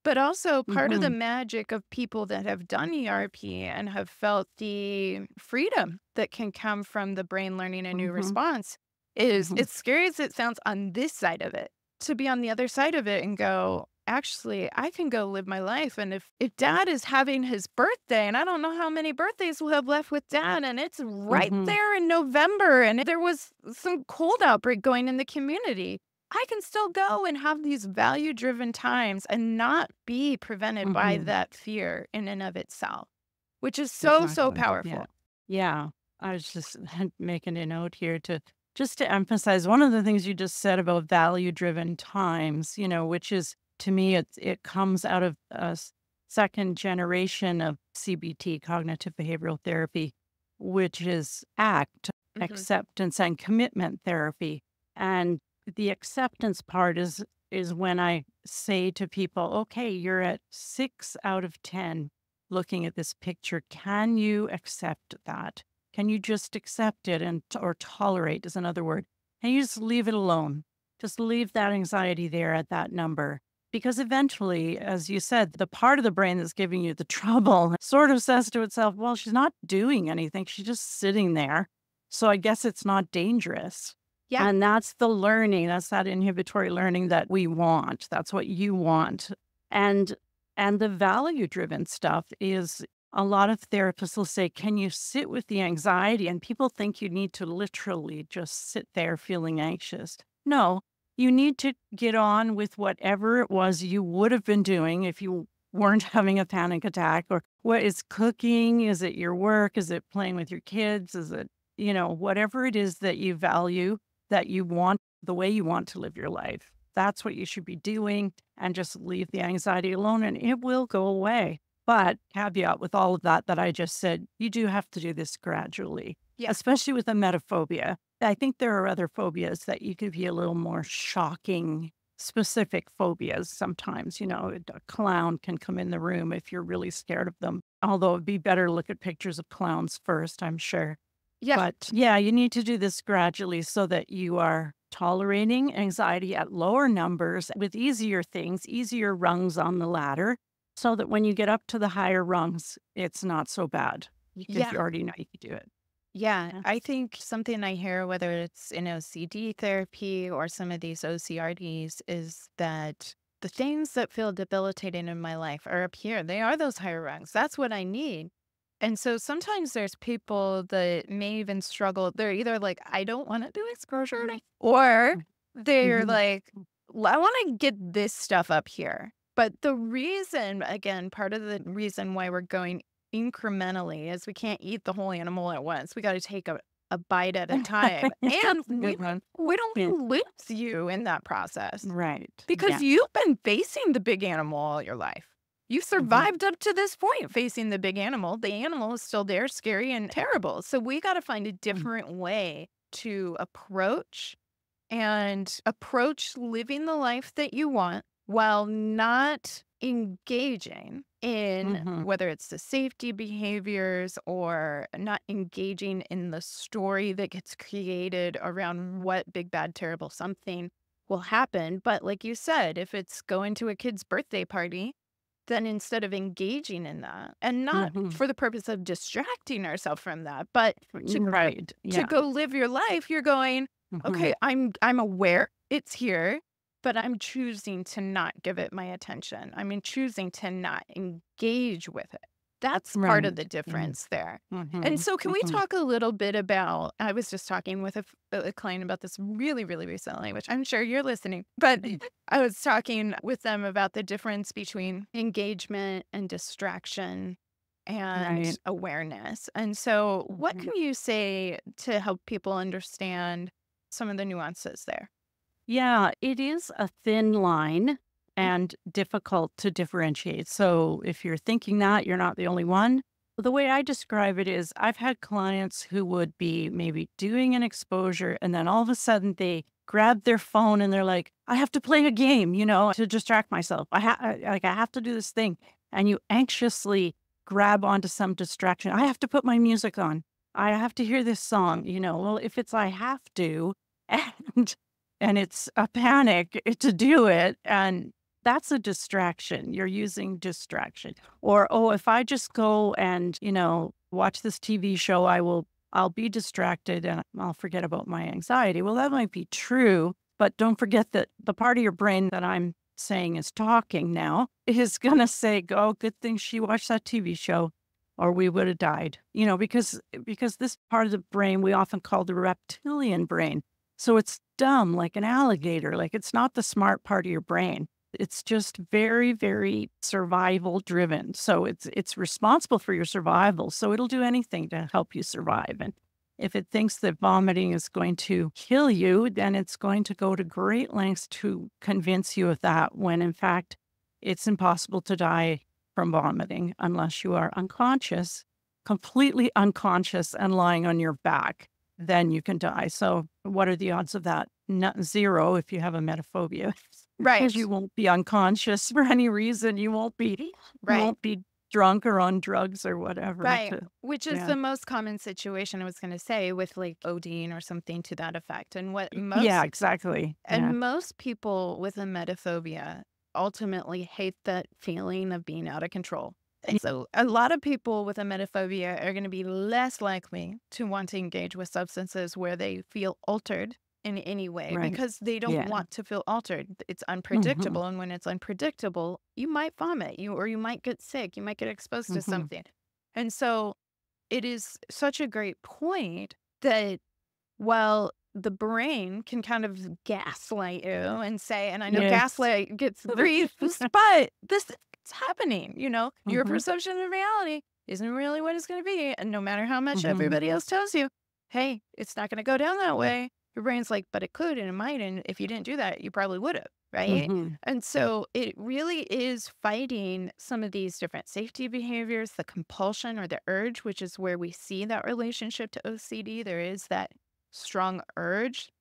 But also part of the
Mhm.
magic of people that have done ERP and have felt the freedom that can come from the brain learning a new
Mhm.
response is,
Mhm.
as scary as it sounds on this side of it, to be on the other side of it and go, actually, I can go live my life. And if dad is having his birthday, and I don't know how many birthdays we'll have left with dad, and it's right
Mhm.
there in November, and there was some cold outbreak going in the community, I can still go and have these value driven times and not be prevented by
Mhm.
that fear in and of itself, which is so, so
Exactly. Yeah.
powerful.
Yeah. I was just making a note here to just to emphasize one of the things you just said about value driven times, which is to me, it comes out of second generation of CBT, cognitive behavioral therapy, which is ACT,
Hmm.
acceptance and commitment therapy. And the acceptance part is when I say to people, okay, you're at 6 out of 10 looking at this picture. Can you accept that? Can you just accept it or tolerate is another word. And you just leave it alone. Just leave that anxiety there at that number. Because eventually, as you said, the part of the brain that's giving you the trouble sort of says to itself, well, she's not doing anything. She's just sitting there. So I guess it's not dangerous.
Yeah.
And that's the learning. That's that inhibitory learning that we want. That's what you want. And the value-driven stuff is a lot of therapists will say, can you sit with the anxiety? And people think you need to literally just sit there feeling anxious. No, you need to get on with whatever it was you would have been doing if you weren't having a panic attack. Or what is cooking? Is it your work? Is it playing with your kids? Is it, whatever it is that you value, that you want, the way you want to live your life. That's what you should be doing, and just leave the anxiety alone and it will go away. But caveat with all of that I just said, you do have to do this gradually, especially with emetophobia. I think there are other phobias that you could be a little more shocking, specific phobias sometimes. A clown can come in the room if you're really scared of them. Although it'd be better to look at pictures of clowns first, I'm sure.
Yeah.
But yeah, you need to do this gradually so that you are tolerating anxiety at lower numbers with easier things, easier rungs on the ladder, so that when you get up to the higher rungs, it's not so bad. If you already know you can do it.
Yeah, I think something I hear, whether it's in OCD therapy or some of these OCRDs, is that the things that feel debilitating in my life are up here. They are those higher rungs. That's what I need. And so sometimes there's people that may even struggle. They're either like, I don't want to do exposure, or they're like, I want to get this stuff up here. But the reason, again, part of the reason why we're going incrementally is we can't eat the whole animal at once. We got to take a bite at a time. And we don't lose you in that process.
Right.
Because you've been facing the big animal all your life. You survived up to this point facing the big animal. The animal is still there, scary and terrible. So we got to find a different way to approach living the life that you want while not engaging in whether it's the safety behaviors or not engaging in the story that gets created around what big, bad, terrible something will happen. But like you said, if it's going to a kid's birthday party, then instead of engaging in that, and not for the purpose of distracting ourselves from that, but to go live your life, you're going, okay, I'm aware it's here, but I'm choosing to not give it my attention. I'm choosing to not engage with it. That's part of the difference there. And so can we talk a little bit about, I was just talking with a client about this really, really recently, which I'm sure you're listening, but I was talking with them about the difference between engagement and distraction and awareness. And so what can you say to help people understand some of the nuances there?
Yeah, it is a thin line and difficult to differentiate. So if you're thinking that, you're not the only one. The way I describe it is I've had clients who would be maybe doing an exposure and then all of a sudden they grab their phone and they're like, I have to play a game, to distract myself. I have to do this thing. And you anxiously grab onto some distraction. I have to put my music on. I have to hear this song, Well, if it's I have to, and it's a panic to do it, and that's a distraction. You're using distraction. Or, if I just go and, watch this TV show, I'll be distracted and I'll forget about my anxiety. Well, that might be true, but don't forget that the part of your brain that I'm saying is talking now is going to say, oh, good thing she watched that TV show or we would have died, because this part of the brain we often call the reptilian brain. So it's dumb, like an alligator, like it's not the smart part of your brain. It's just very, very survival driven. So it's responsible for your survival. So it'll do anything to help you survive. And if it thinks that vomiting is going to kill you, then it's going to go to great lengths to convince you of that, when in fact, it's impossible to die from vomiting unless you are unconscious, completely unconscious and lying on your back. Then you can die. So what are the odds of that? Not zero if you have emetophobia.
Right.
Because you won't be unconscious for any reason. You won't be drunk or on drugs or whatever.
Right. Which is the most common situation, I was going to say, with like ODing or something to that effect. And what most...
Yeah, exactly.
And most people with emetophobia ultimately hate that feeling of being out of control. And so a lot of people with emetophobia are going to be less likely to want to engage with substances where they feel altered in any way
Right.
because they don't
Yeah.
want to feel altered. It's
Mhm.
unpredictable. And when it's unpredictable, you might vomit, or you might get sick, you might get exposed to
Mhm.
something. And so it is such a great point that while the brain can kind of gaslight you and say, and I know
Yes.
gaslight gets briefed, but this is happening, your
Mhm.
perception of reality isn't really what it's going to be. And no matter how much
Mhm.
everybody else tells you, hey, it's not going to go down that way. Your brain's like, but it could and it might. And if you didn't do that, you probably would have. Right.
Mhm.
And so it really is fighting some of these different safety behaviors, the compulsion or the urge, which is where we see that relationship to OCD. There is that strong urge,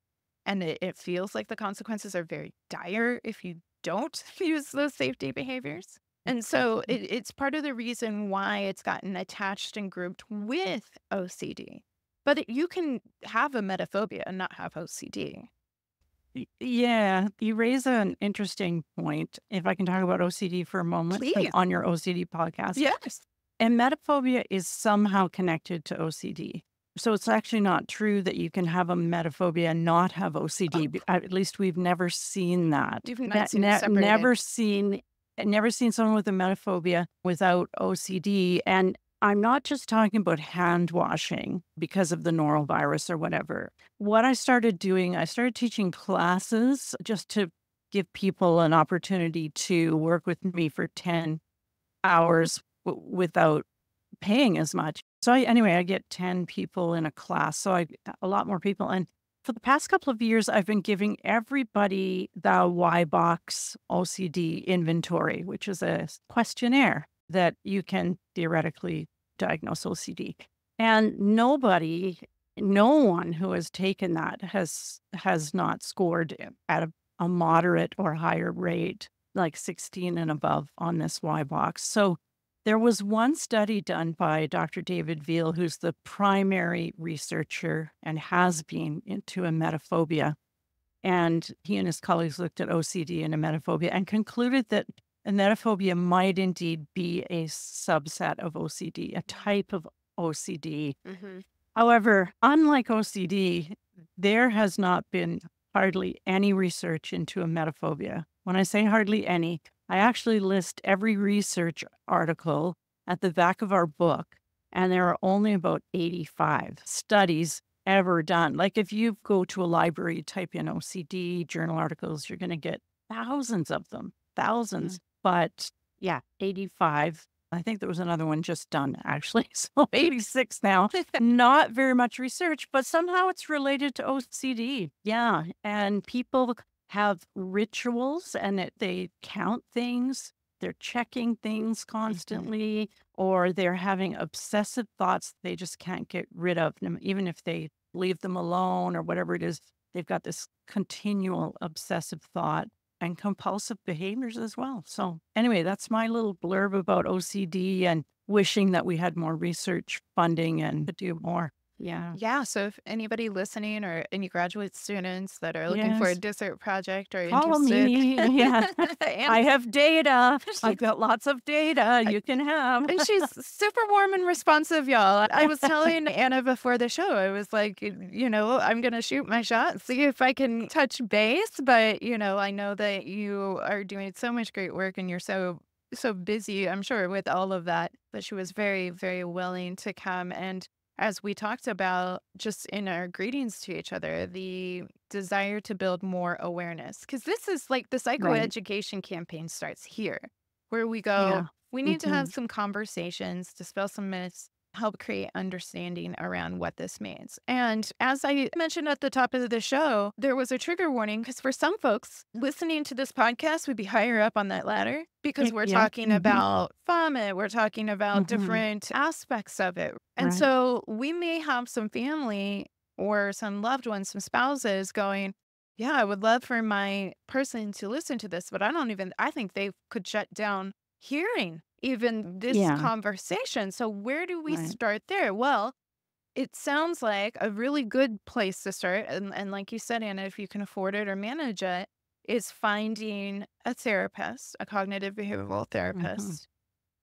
and it feels like the consequences are very dire if you don't use those safety behaviors. And so it's part of the reason why it's gotten attached and grouped with OCD. But you can have emetophobia and not have OCD.
Yeah, you raise an interesting point. If I can talk about OCD for a moment,
Please.
on your OCD podcast.
Yes.
Emetophobia is somehow connected to OCD. So it's actually not true that you can have emetophobia and not have OCD. At least we've never seen that.
You've not seen it separated.
Never seen someone with emetophobia without OCD. And I'm not just talking about hand washing because of the norovirus or whatever. What I started doing, I started teaching classes just to give people an opportunity to work with me for 10 hours without paying as much. So anyway, I get 10 people in a class. So a lot more people. And for the past couple of years, I've been giving everybody the Y-Box OCD inventory, which is a questionnaire that you can theoretically diagnose OCD. And no one who has taken that has not scored at a moderate or higher rate, like 16 and above on this Y-Box. So there was one study done by Dr. David Veal, who's the primary researcher and has been into emetophobia. And he and his colleagues looked at OCD and emetophobia and concluded that emetophobia might indeed be a subset of OCD, a type of OCD.
Mm-hmm.
However, unlike OCD, there has not been hardly any research into emetophobia. When I say hardly any, I actually list every research article at the back of our book, and there are only about 85 studies ever done. Like if you go to a library, type in OCD journal articles, you're going to get thousands of them, thousands. But yeah, 85. I think there was another one just done, actually. So 86 now. Not very much research, but somehow it's related to OCD. Yeah. And people have rituals and they count things. They're checking things constantly, or they're having obsessive thoughts they just can't get rid of. Even if they leave them alone or whatever it is, they've got this continual obsessive thought and compulsive behaviors as well. So anyway, that's my little blurb about OCD and wishing that we had more research funding and to do more. Yeah.
Yeah. So if anybody listening or any graduate students that are looking for a
Yes.
dessert project or
Follow
interested,
me. Yeah.
and,
I have data. I've got lots of data you can have.
and she's super warm and responsive, y'all. I was telling Anna before the show, I was like, I'm going to shoot my shot, see if I can touch base. But, I know that you are doing so much great work and you're so busy, I'm sure, with all of that. But she was very, very willing to come. And as we talked about just in our greetings to each other, the desire to build more awareness. Because this is like the psychoeducation campaign starts here, where we go,
Yeah.
we need to have some conversations, dispel some myths, help create understanding around what this means. And as I mentioned at the top of the show, there was a trigger warning because for some folks listening to this podcast would be higher up on that ladder because we're talking about vomit, we're talking about different aspects of it. And so we may have some family or some loved ones, some spouses going, yeah, I would love for my person to listen to this, but I think they could shut down hearing even this conversation. So where do we start there? Well, it sounds like a really good place to start. And like you said, Anna, if you can afford it or manage it, is finding a therapist, a cognitive behavioral
Mhm.
therapist.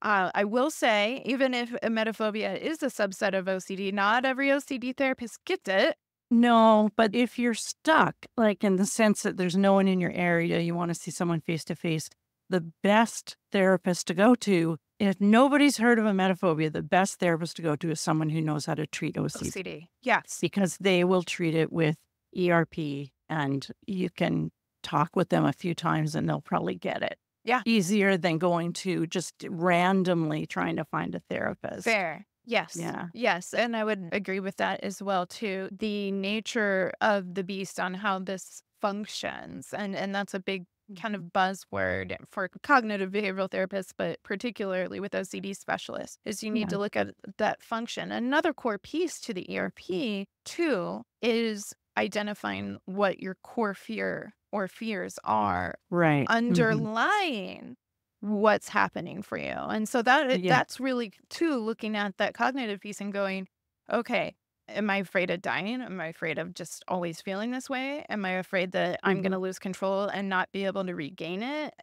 I will say, even if emetophobia is a subset of OCD, not every OCD therapist gets it.
No, but if you're stuck, like in the sense that there's no one in your area, you want to see someone face to face, the best therapist to go to, if nobody's heard of emetophobia, the best therapist to go to is someone who knows how to treat OCD
OCD. Yes.
because they will treat it with ERP and you can talk with them a few times and they'll probably get it.
Yeah.
Easier than going to just randomly trying to find a therapist.
Fair. Yes.
Yeah.
Yes. And I would agree with that as well, too. The nature of the beast on how this functions. And that's a big kind of buzzword for cognitive behavioral therapists, but particularly with OCD specialists, is you need
Yeah.
to look at that function. Another core piece to the ERP, too, is identifying what your core fear or fears are
Right.
underlying what's happening for you. And so
Yeah.
that's really too looking at that cognitive piece and going, okay, am I afraid of dying? Am I afraid of just always feeling this way? Am I afraid that I'm going
Mhm.
to lose control and not be able to regain it?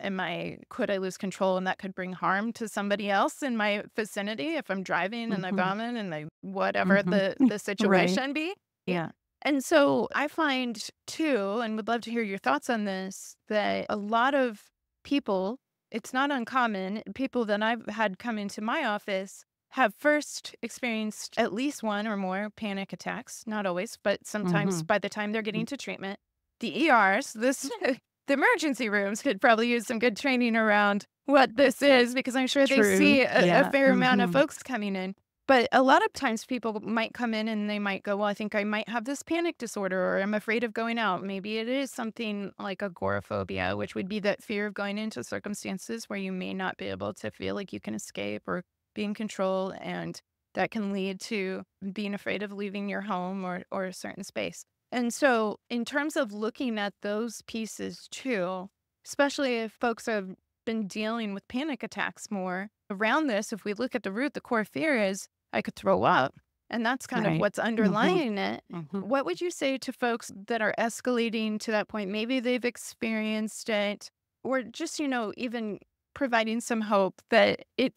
Could I lose control and that could bring harm to somebody else in my vicinity if I'm driving and I
Mhm.
vomit and I whatever
Mhm.
the
Right.
situation be?
Yeah.
And so I find too, and would love to hear your thoughts on this, that a lot of people, it's not uncommon, people that I've had come into my office have first experienced at least one or more panic attacks, not always, but sometimes
Mhm.
by the time they're
Mm.
getting to treatment. The ERs, the emergency rooms could probably use some good training around what this is because I'm sure they
True.
see a
Yeah.
fair amount of
Mhm.
folks coming in. But a lot of times people might come in and they might go, well, I think I might have this panic disorder or I'm afraid of going out. Maybe it is something like agoraphobia, which would be that fear of going into circumstances where you may not be able to feel like you can escape or be in control. And that can lead to being afraid of leaving your home or a certain space. And so, in terms of looking at those pieces too, especially if folks have been dealing with panic attacks more around this, if we look at the root, the core fear is I could throw up. And that's kind of
Right.
what's
Mhm.
underlying it.
Mhm.
What would you say to folks that are escalating to that point? Maybe they've experienced it, or just, even providing some hope that it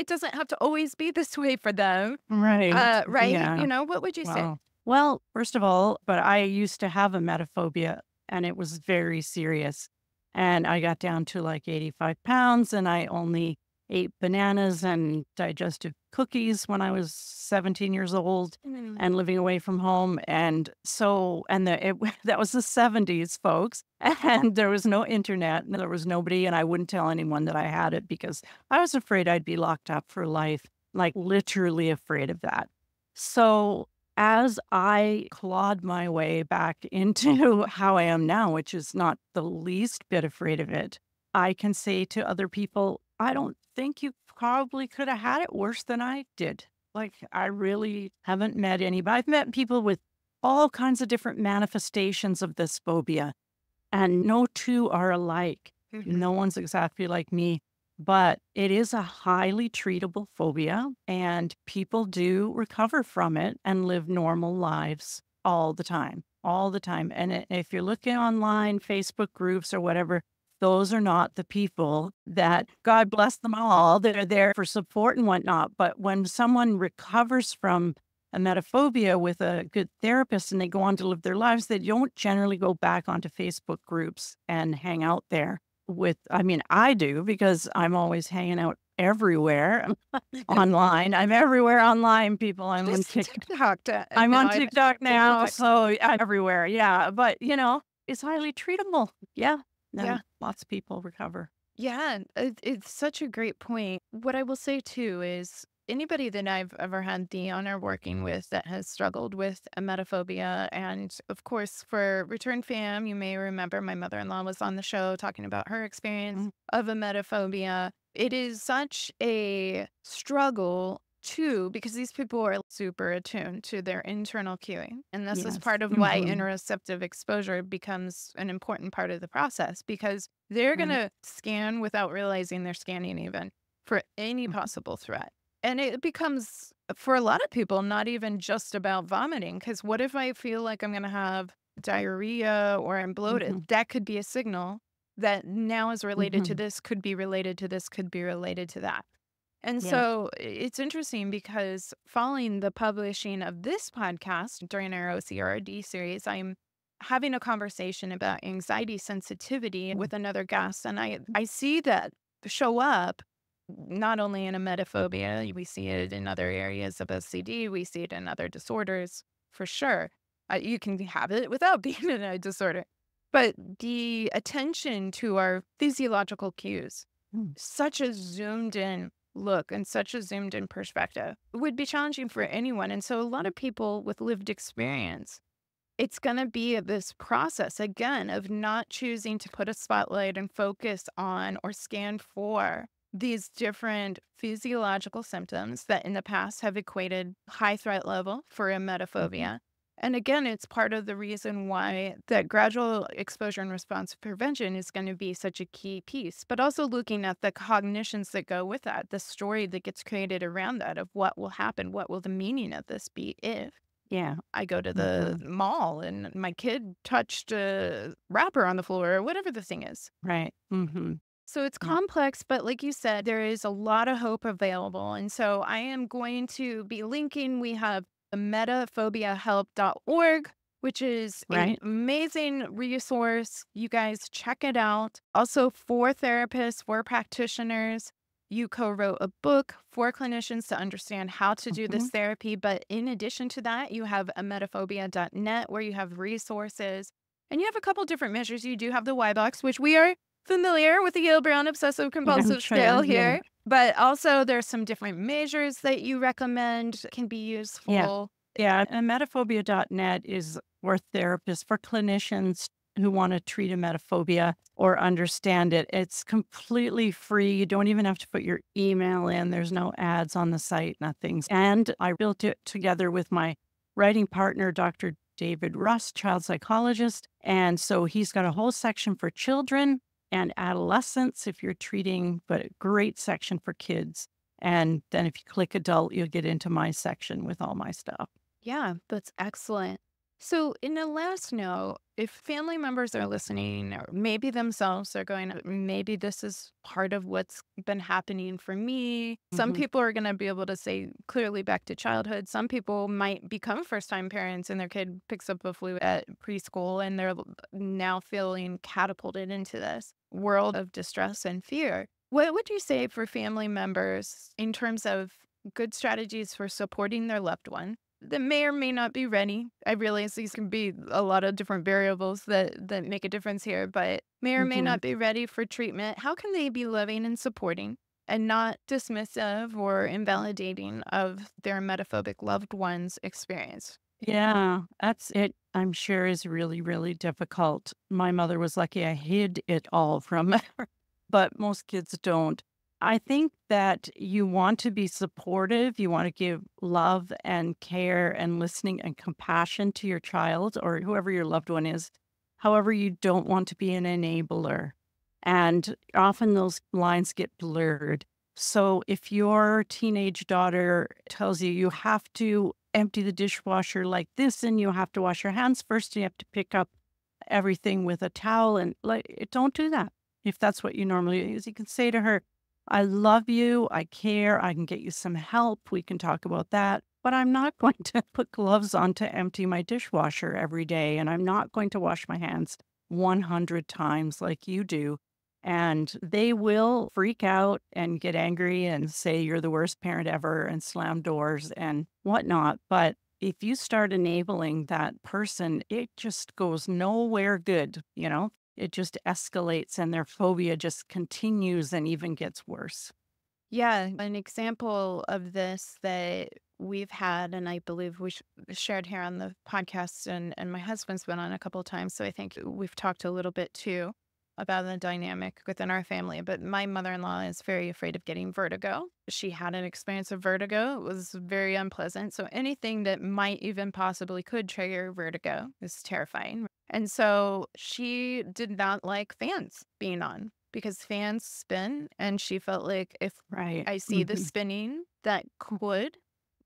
doesn't have to always be this way for them.
Right.
Right?
Yeah.
What would you say?
Wow. Well, first of all, but I used to have emetophobia and it was very serious. And I got down to like 85 pounds and I only ate bananas and digestive cookies when I was 17 years old
Mm.
and living away from home. And so, that was the 70s, folks. And there was no internet and there was nobody. And I wouldn't tell anyone that I had it because I was afraid I'd be locked up for life, like literally afraid of that. So as I clawed my way back into how I am now, which is not the least bit afraid of it, I can say to other people, I don't think you probably could have had it worse than I did. Like, I really haven't met anybody. I've met people with all kinds of different manifestations of this phobia, and no two are alike.
Mhm.
No one's exactly like me, but it is a highly treatable phobia, and people do recover from it and live normal lives all the time, all the time. And if you're looking online, Facebook groups or whatever, those are not the people that, God bless them all, they're there for support and whatnot. But when someone recovers from emetophobia with a good therapist and they go on to live their lives, they don't generally go back onto Facebook groups and hang out there with, I mean, I do because I'm always hanging out everywhere online. I'm everywhere online, people. I'm on
Just
TikTok.
TikTok.
I'm on
I
TikTok now,
TikTok.
so I'm everywhere. Yeah, but it's highly treatable. Yeah,
Yeah.
and lots of people recover.
Yeah, it's such a great point. What I will say too is anybody that I've ever had the honor working with that has struggled with emetophobia, and of course, for return fam, you may remember my mother-in-law was on the show talking about her experience
Mm.
of emetophobia. It is such a struggle too, because these people are super attuned to their internal cueing. And this is
Yes.
part of why interoceptive exposure becomes an important part of the process because they're going
Right.
to scan without realizing they're scanning even for any
Mhm.
possible threat. And it becomes, for a lot of people, not even just about vomiting. Because what if I feel like I'm going to have diarrhea or I'm bloated,
Mhm.
that could be a signal that now is related to
Mhm.
this, could be related to this, could be related to that. And
Yeah.
so it's interesting because following the publishing of this podcast during our OCRD series, I'm having a conversation about anxiety sensitivity
Mm.
with another guest. And I see that show up not only in emetophobia, we see it in other areas of OCD, we see it in other disorders for sure. You can have it without being in a disorder. But the attention to our physiological cues,
Mm.
such a zoomed in look and such a zoomed in perspective would be challenging for anyone. And so a lot of people with lived experience, it's going to be this process again of not choosing to put a spotlight and focus on or scan for these different physiological symptoms that in the past have equated high threat level for
Mhm.
emetophobia. And again, it's part of the reason why that gradual exposure and response prevention is going to be such a key piece, but also looking at the cognitions that go with that, the story that gets created around that of what will happen, what will the meaning of this be if
Yeah.
I go to the
Mhm.
mall and my kid touched a wrapper on the floor or whatever the thing is.
Right. Mhm.
So it's
Yeah.
complex, but like you said, there is a lot of hope available. And so I am going to be linking. We have the metaphobiahelp.org, which is an
Right.
amazing resource. You guys check it out. Also, for therapists, for practitioners, you co-wrote a book for clinicians to understand how to do this
Mhm.
therapy. But in addition to that, you have emetophobia.net where you have resources and you have a couple different measures. You do have the Y box, which we are familiar with the Yale Brown Obsessive
I'm
Compulsive
sure.
Scale
Yeah.
here, but also there's some different measures that you recommend can be
Yeah.
useful.
Yeah. Emetophobia.net is for therapists, for clinicians who want to treat emetophobia or understand it. It's completely free. You don't even have to put your email in. There's no ads on the site, nothing. And I built it together with my writing partner, Dr. David Russ, child psychologist. And so he's got a whole section for children and adolescents if you're treating, but a great section for kids. And then if you click adult, you'll get into my section with all my stuff.
Yeah, that's excellent. So, in the last note, if family members are listening, or maybe themselves are going, maybe this is part of what's been happening for me. Some
Mhm.
people are going to be able to say clearly back to childhood. Some people might become first time parents and their kid picks up a flu at preschool and they're now feeling catapulted into this world of distress and fear. What would you say for family members in terms of good strategies for supporting their loved one that may or may not be ready? I realize these can be a lot of different variables that make a difference here, but may or may
Mhm.
not be ready for treatment. How can they be loving and supporting and not dismissive or invalidating of their metaphobic loved one's experience?
Yeah, that's it. I'm sure is really, really difficult. My mother was lucky I hid it all from her, but most kids don't. I think that you want to be supportive. You want to give love and care and listening and compassion to your child or whoever your loved one is. However, you don't want to be an enabler. And often those lines get blurred. So if your teenage daughter tells you you have to empty the dishwasher like this and you have to wash your hands first, you have to pick up everything with a towel and like don't do that. If that's what you normally use, you can say to her, I love you, I care, I can get you some help, we can talk about that. But I'm not going to put gloves on to empty my dishwasher every day, and I'm not going to wash my hands 100 times like you do. And they will freak out and get angry and say you're the worst parent ever and slam doors and whatnot. But if you start enabling that person, it just goes nowhere good, you know? It just escalates and their phobia just continues and even gets worse.
Yeah, an example of this that we've had, and I believe we shared here on the podcast, and my husband's been on a couple of times. So I think we've talked a little bit too about the dynamic within our family. But my mother in law is very afraid of getting vertigo. She had an experience of vertigo, it was very unpleasant. So anything that might even possibly could trigger vertigo is terrifying. And so she did not like fans being on because fans spin. And she felt like if
Right.
I see the
Mhm.
spinning, that could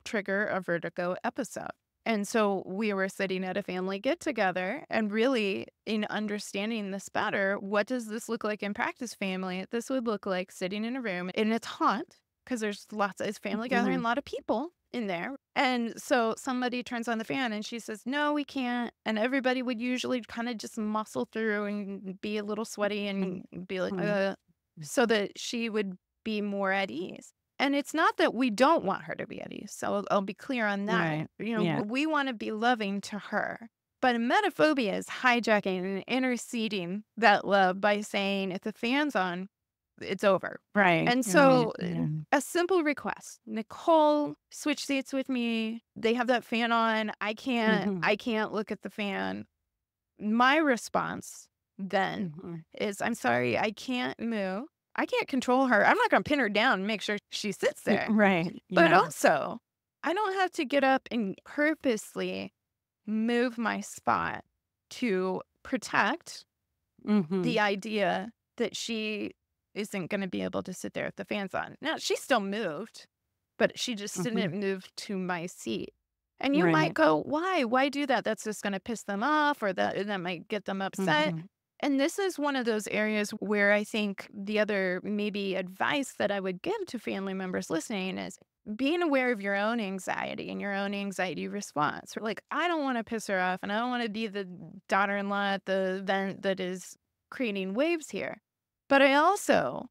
trigger a vertigo episode. And so we were sitting at a family get together and really in understanding this better, what does this look like in practice family? This would look like sitting in a room and it's hot because there's lots of it's family gathering, a lot of people in there. And so somebody turns on the fan and she says, no, we can't. And everybody would usually kind of just muscle through and be a little sweaty and be like, so that she would be more at ease. And it's not that we don't want her to be at ease. So I'll be clear on that.
Right.
You know,
Yeah.
we want to be loving to her. But emetophobia is hijacking and interceding that love by saying, if the fan's on, it's over.
Right.
And so a simple request, Nicole, switch seats with me. They have that fan on. I can't look at the fan. My response then is, I'm sorry, I can't move. I can't control her. I'm not going to pin her down and make sure she sits there.
Right.
But also, I don't have to get up and purposely move my spot to protect the idea that she isn't going to be able to sit there if the fan's on. Now, she still moved, but she just didn't move to my seat. And you might go, why? Why do that? That's just going to piss them off, or that might get them upset. And this is one of those areas where I think the other maybe advice that I would give to family members listening is being aware of your own anxiety and your own anxiety response. Like, I don't want to piss her off and I don't want to be the daughter-in-law at the event that is creating waves here. But I also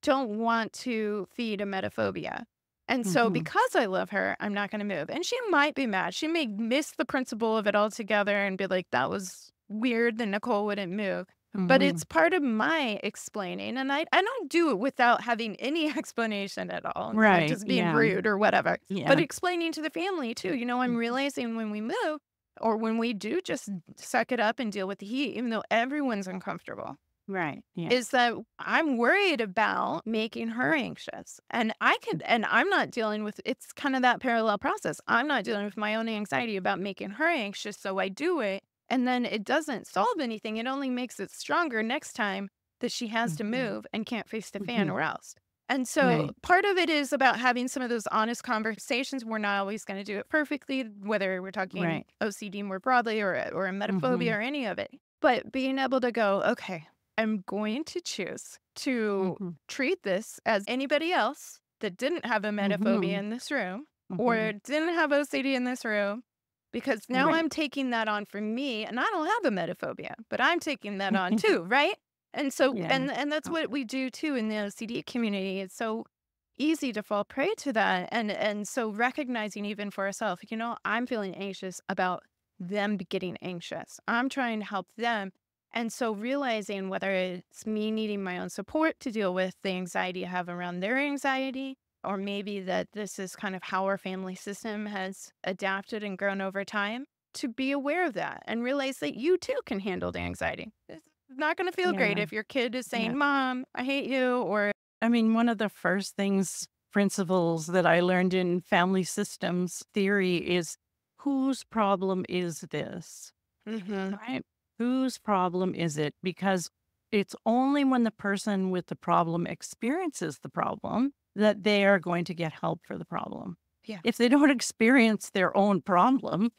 don't want to feed emetophobia. And so because I love her, I'm not going to move. And she might be mad. She may miss the principle of it altogether and be like, that was weird that Nicole wouldn't move. But it's part of my explaining. And I don't do it without having any explanation at all.
Right.
Just being rude or whatever.
Yeah.
But explaining to the family too. You know, I'm realizing when we move or when we do just suck it up and deal with the heat, even though everyone's uncomfortable.
Right. Yeah.
Is that I'm worried about making her anxious. And I'm not dealing with, it's kind of that parallel process. I'm not dealing with my own anxiety about making her anxious. So I do it. And then it doesn't solve anything. It only makes it stronger next time that she has to move and can't face the fan or else. And so part of it is about having some of those honest conversations. We're not always going to do it perfectly, whether we're talking OCD more broadly or emetophobia or any of it. But being able to go, okay, I'm going to choose to treat this as anybody else that didn't have emetophobia in this room or didn't have OCD in this room, because now I'm taking that on for me, and I don't have emetophobia, but I'm taking that on too, right? And so, and that's what we do too in the OCD community. It's so easy to fall prey to that. And so recognizing even for ourselves, you know, I'm feeling anxious about them getting anxious. I'm trying to help them. And so realizing whether it's me needing my own support to deal with the anxiety I have around their anxiety, or maybe that this is kind of how our family system has adapted and grown over time, to be aware of that and realize that you too can handle the anxiety. It's not going to feel great if your kid is saying, Mom, I hate you, or...
I mean, one of the first principles that I learned in family systems theory is, whose problem is this? Right? Whose problem is it? Because it's only when the person with the problem experiences the problem that they are going to get help for the problem. Yeah. If they don't experience their own problem,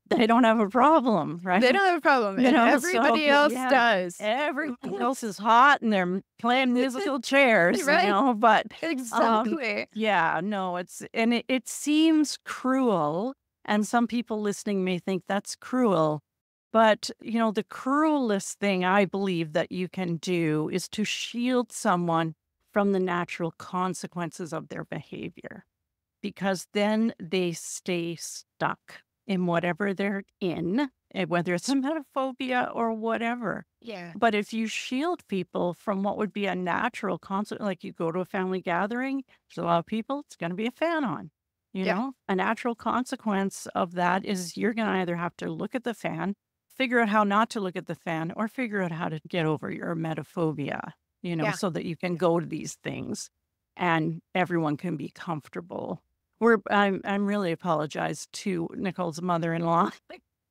they don't have a problem, right?
They don't have a problem. And everybody else does.
Everything else is hot and they're playing musical chairs,
right?
You know, but
exactly.
It seems cruel. And some people listening may think that's cruel. But, you know, the cruelest thing I believe that you can do is to shield someone from the natural consequences of their behavior, because then they stay stuck in whatever they're in, whether it's emetophobia or whatever.
Yeah.
But if you shield people from what would be a natural consequence, like you go to a family gathering, there's a lot of people, it's going to be a fan on. You know, a natural consequence of that is you're going to either have to look at the fan, figure out how not to look at the fan, or figure out how to get over your emetophobia, you know, so that you can go to these things and everyone can be comfortable. I'm really apologize to Nicole's mother-in-law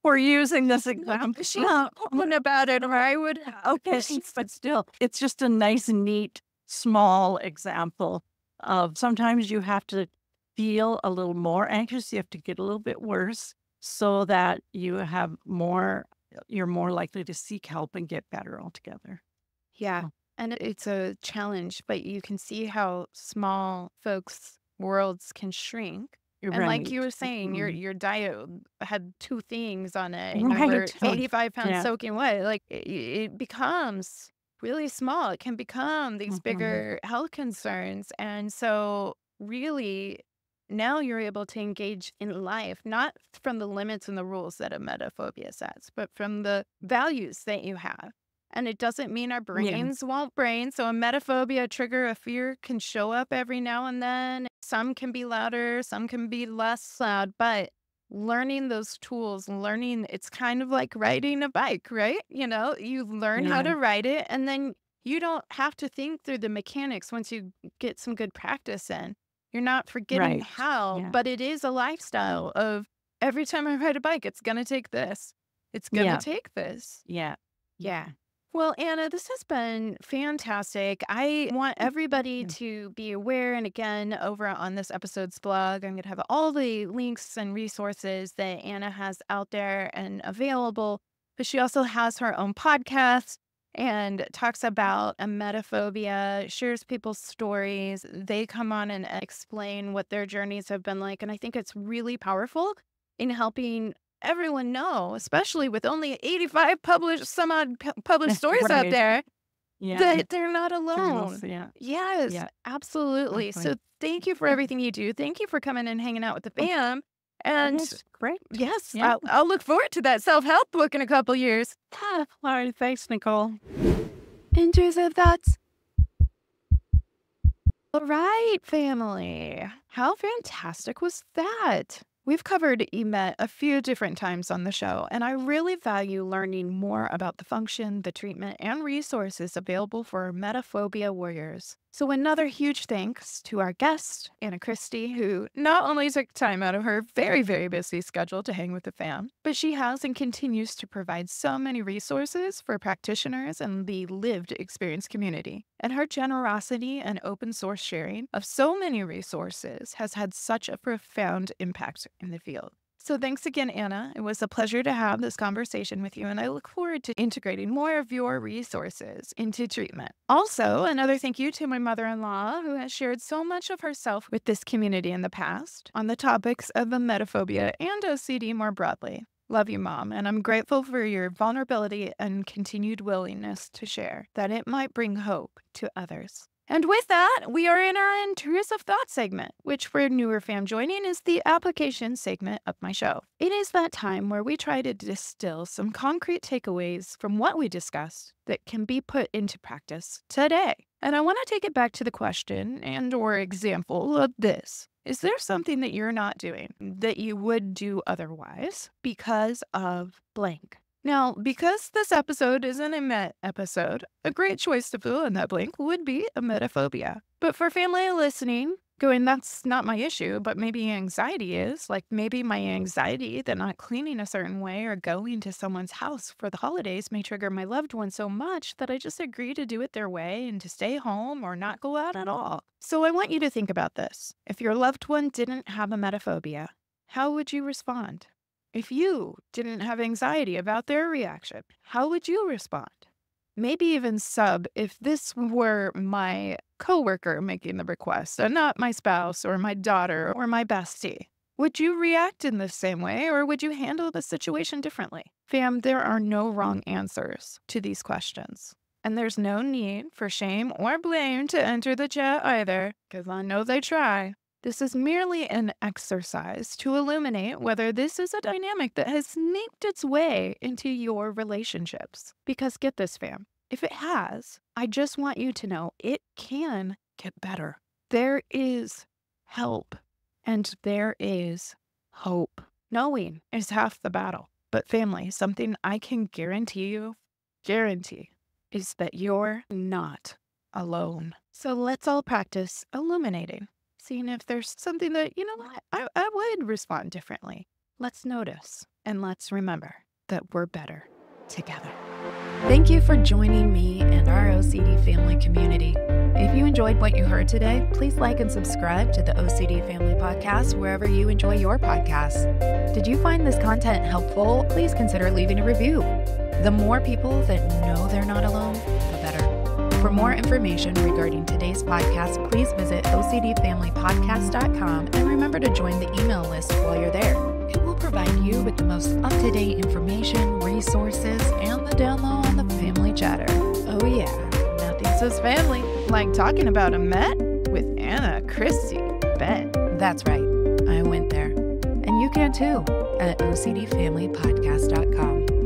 for using this example.
She's open about it, or I would.
Okay, but still, it's just a nice, neat, small example of sometimes you have to feel a little more anxious. You have to get a little bit worse so that you're more likely to seek help and get better altogether.
Yeah.
Oh,
And it's a challenge, but you can see how small folks' worlds can shrink.
you're
And like
right.
you were saying,
Mhm.
your diet had two things on it and you were
Right.
85 pounds
Yeah.
soaking wet. Like it becomes really small. It can become these
Mhm.
bigger health concerns. And so really now you're able to engage in life, not from the limits and the rules that emetophobia sets, but from the values that you have. And it doesn't mean our
Yeah.
brains won't brain. So a metaphobia trigger, a fear can show up every now and then. Some can be louder, some can be less loud, but learning those tools, learning it's kind of like riding a bike, right? You learn how
Yeah.
to ride it and then you don't have to think through the mechanics once you get some good practice in. You're not forgetting
Right.
how,
Yeah.
but it is a lifestyle of every time I ride a bike, it's going to take this. It's going to
Yeah.
take this.
Yeah.
Yeah. Well, Anna, this has been fantastic. I want everybody
Mhm.
to be aware. And again, over on this episode's blog, I'm going to have all the links and resources that Anna has out there and available. But she also has her own podcast and talks about emetophobia, shares people's stories. They come on and explain what their journeys have been like. And I think it's really powerful in helping everyone know, especially with only 85 some odd published stories out
Right.
there,
Yeah.
that they're not
Journals.
alone.
Yeah.
Yes,
Yeah.
absolutely. So
Definitely.
thank you for everything you do. Thank you for coming and hanging out with the fam. And
Yes. Great.
yes,
Yeah.
I'll look forward to that self-help book in a couple years.
All right. Thanks, Nicole.
Intrusive thoughts. All right, family. How fantastic was that? We've covered Emet a few different times on the show, and I really value learning more about the function, the treatment, and resources available for emetophobia warriors. So another huge thanks to our guest, Anna Christie, who not only took time out of her very, very busy schedule to hang with the fam, but she has and continues to provide so many resources for practitioners and the lived experience community. And her generosity and open source sharing of so many resources has had such a profound impact in the field. So thanks again, Anna. It was a pleasure to have this conversation with you, and I look forward to integrating more of your resources into treatment. Also, another thank you to my mother-in-law, who has shared so much of herself with this community in the past on the topics of emetophobia and OCD more broadly. Love you, Mom, and I'm grateful for your vulnerability and continued willingness to share, that it might bring hope to others. And with that, we are in our Intrusive Thoughts segment, which for newer fam joining is the application segment of my show. It is that time where we try to distill some concrete takeaways from what we discussed that can be put into practice today. And I want to take it back to the question and or example of this. Is there something that you're not doing that you would do otherwise because of blank? Now, because this episode is an Emet episode, a great choice to fill in that blank would be emetophobia. But for family listening, going, that's not my issue, but maybe anxiety is, like maybe my anxiety that not cleaning a certain way or going to someone's house for the holidays may trigger my loved one so much that I just agree to do it their way and to stay home or not go out at all. So I want you to think about this. If your loved one didn't have emetophobia, how would you respond? If you didn't have anxiety about their reaction, how would you respond? Maybe even sub if this were my coworker making the request and not my spouse or my daughter or my bestie. Would you react in the same way or would you handle the situation differently? Fam, there are no wrong answers to these questions. And there's no need for shame or blame to enter the chat either, because I know they try. This is merely an exercise to illuminate whether this is a dynamic that has sneaked its way into your relationships. Because get this, fam, if it has, I just want you to know it can get better. There is help and there is hope. Knowing is half the battle. But family, something I can guarantee, is that you're not alone. So let's all practice illuminating. Seeing if there's something that, you know what, I would respond differently. Let's notice and let's remember that we're better together. Thank you for joining me and our OCD family community. If you enjoyed what you heard today, please like and subscribe to the OCD Family Podcast wherever you enjoy your podcasts. Did you find this content helpful? Please consider leaving a review. The more people that know they're not alone, the better. For more information regarding today's podcast, please visit OCDFamilyPodcast.com and remember to join the email list while you're there. It will provide you with the most up-to-date information, resources, and the down low on the family chatter. Oh yeah, nothing says family like talking about Emet with Anna Christie. Bet. That's right, I went there. And you can too at OCDFamilyPodcast.com.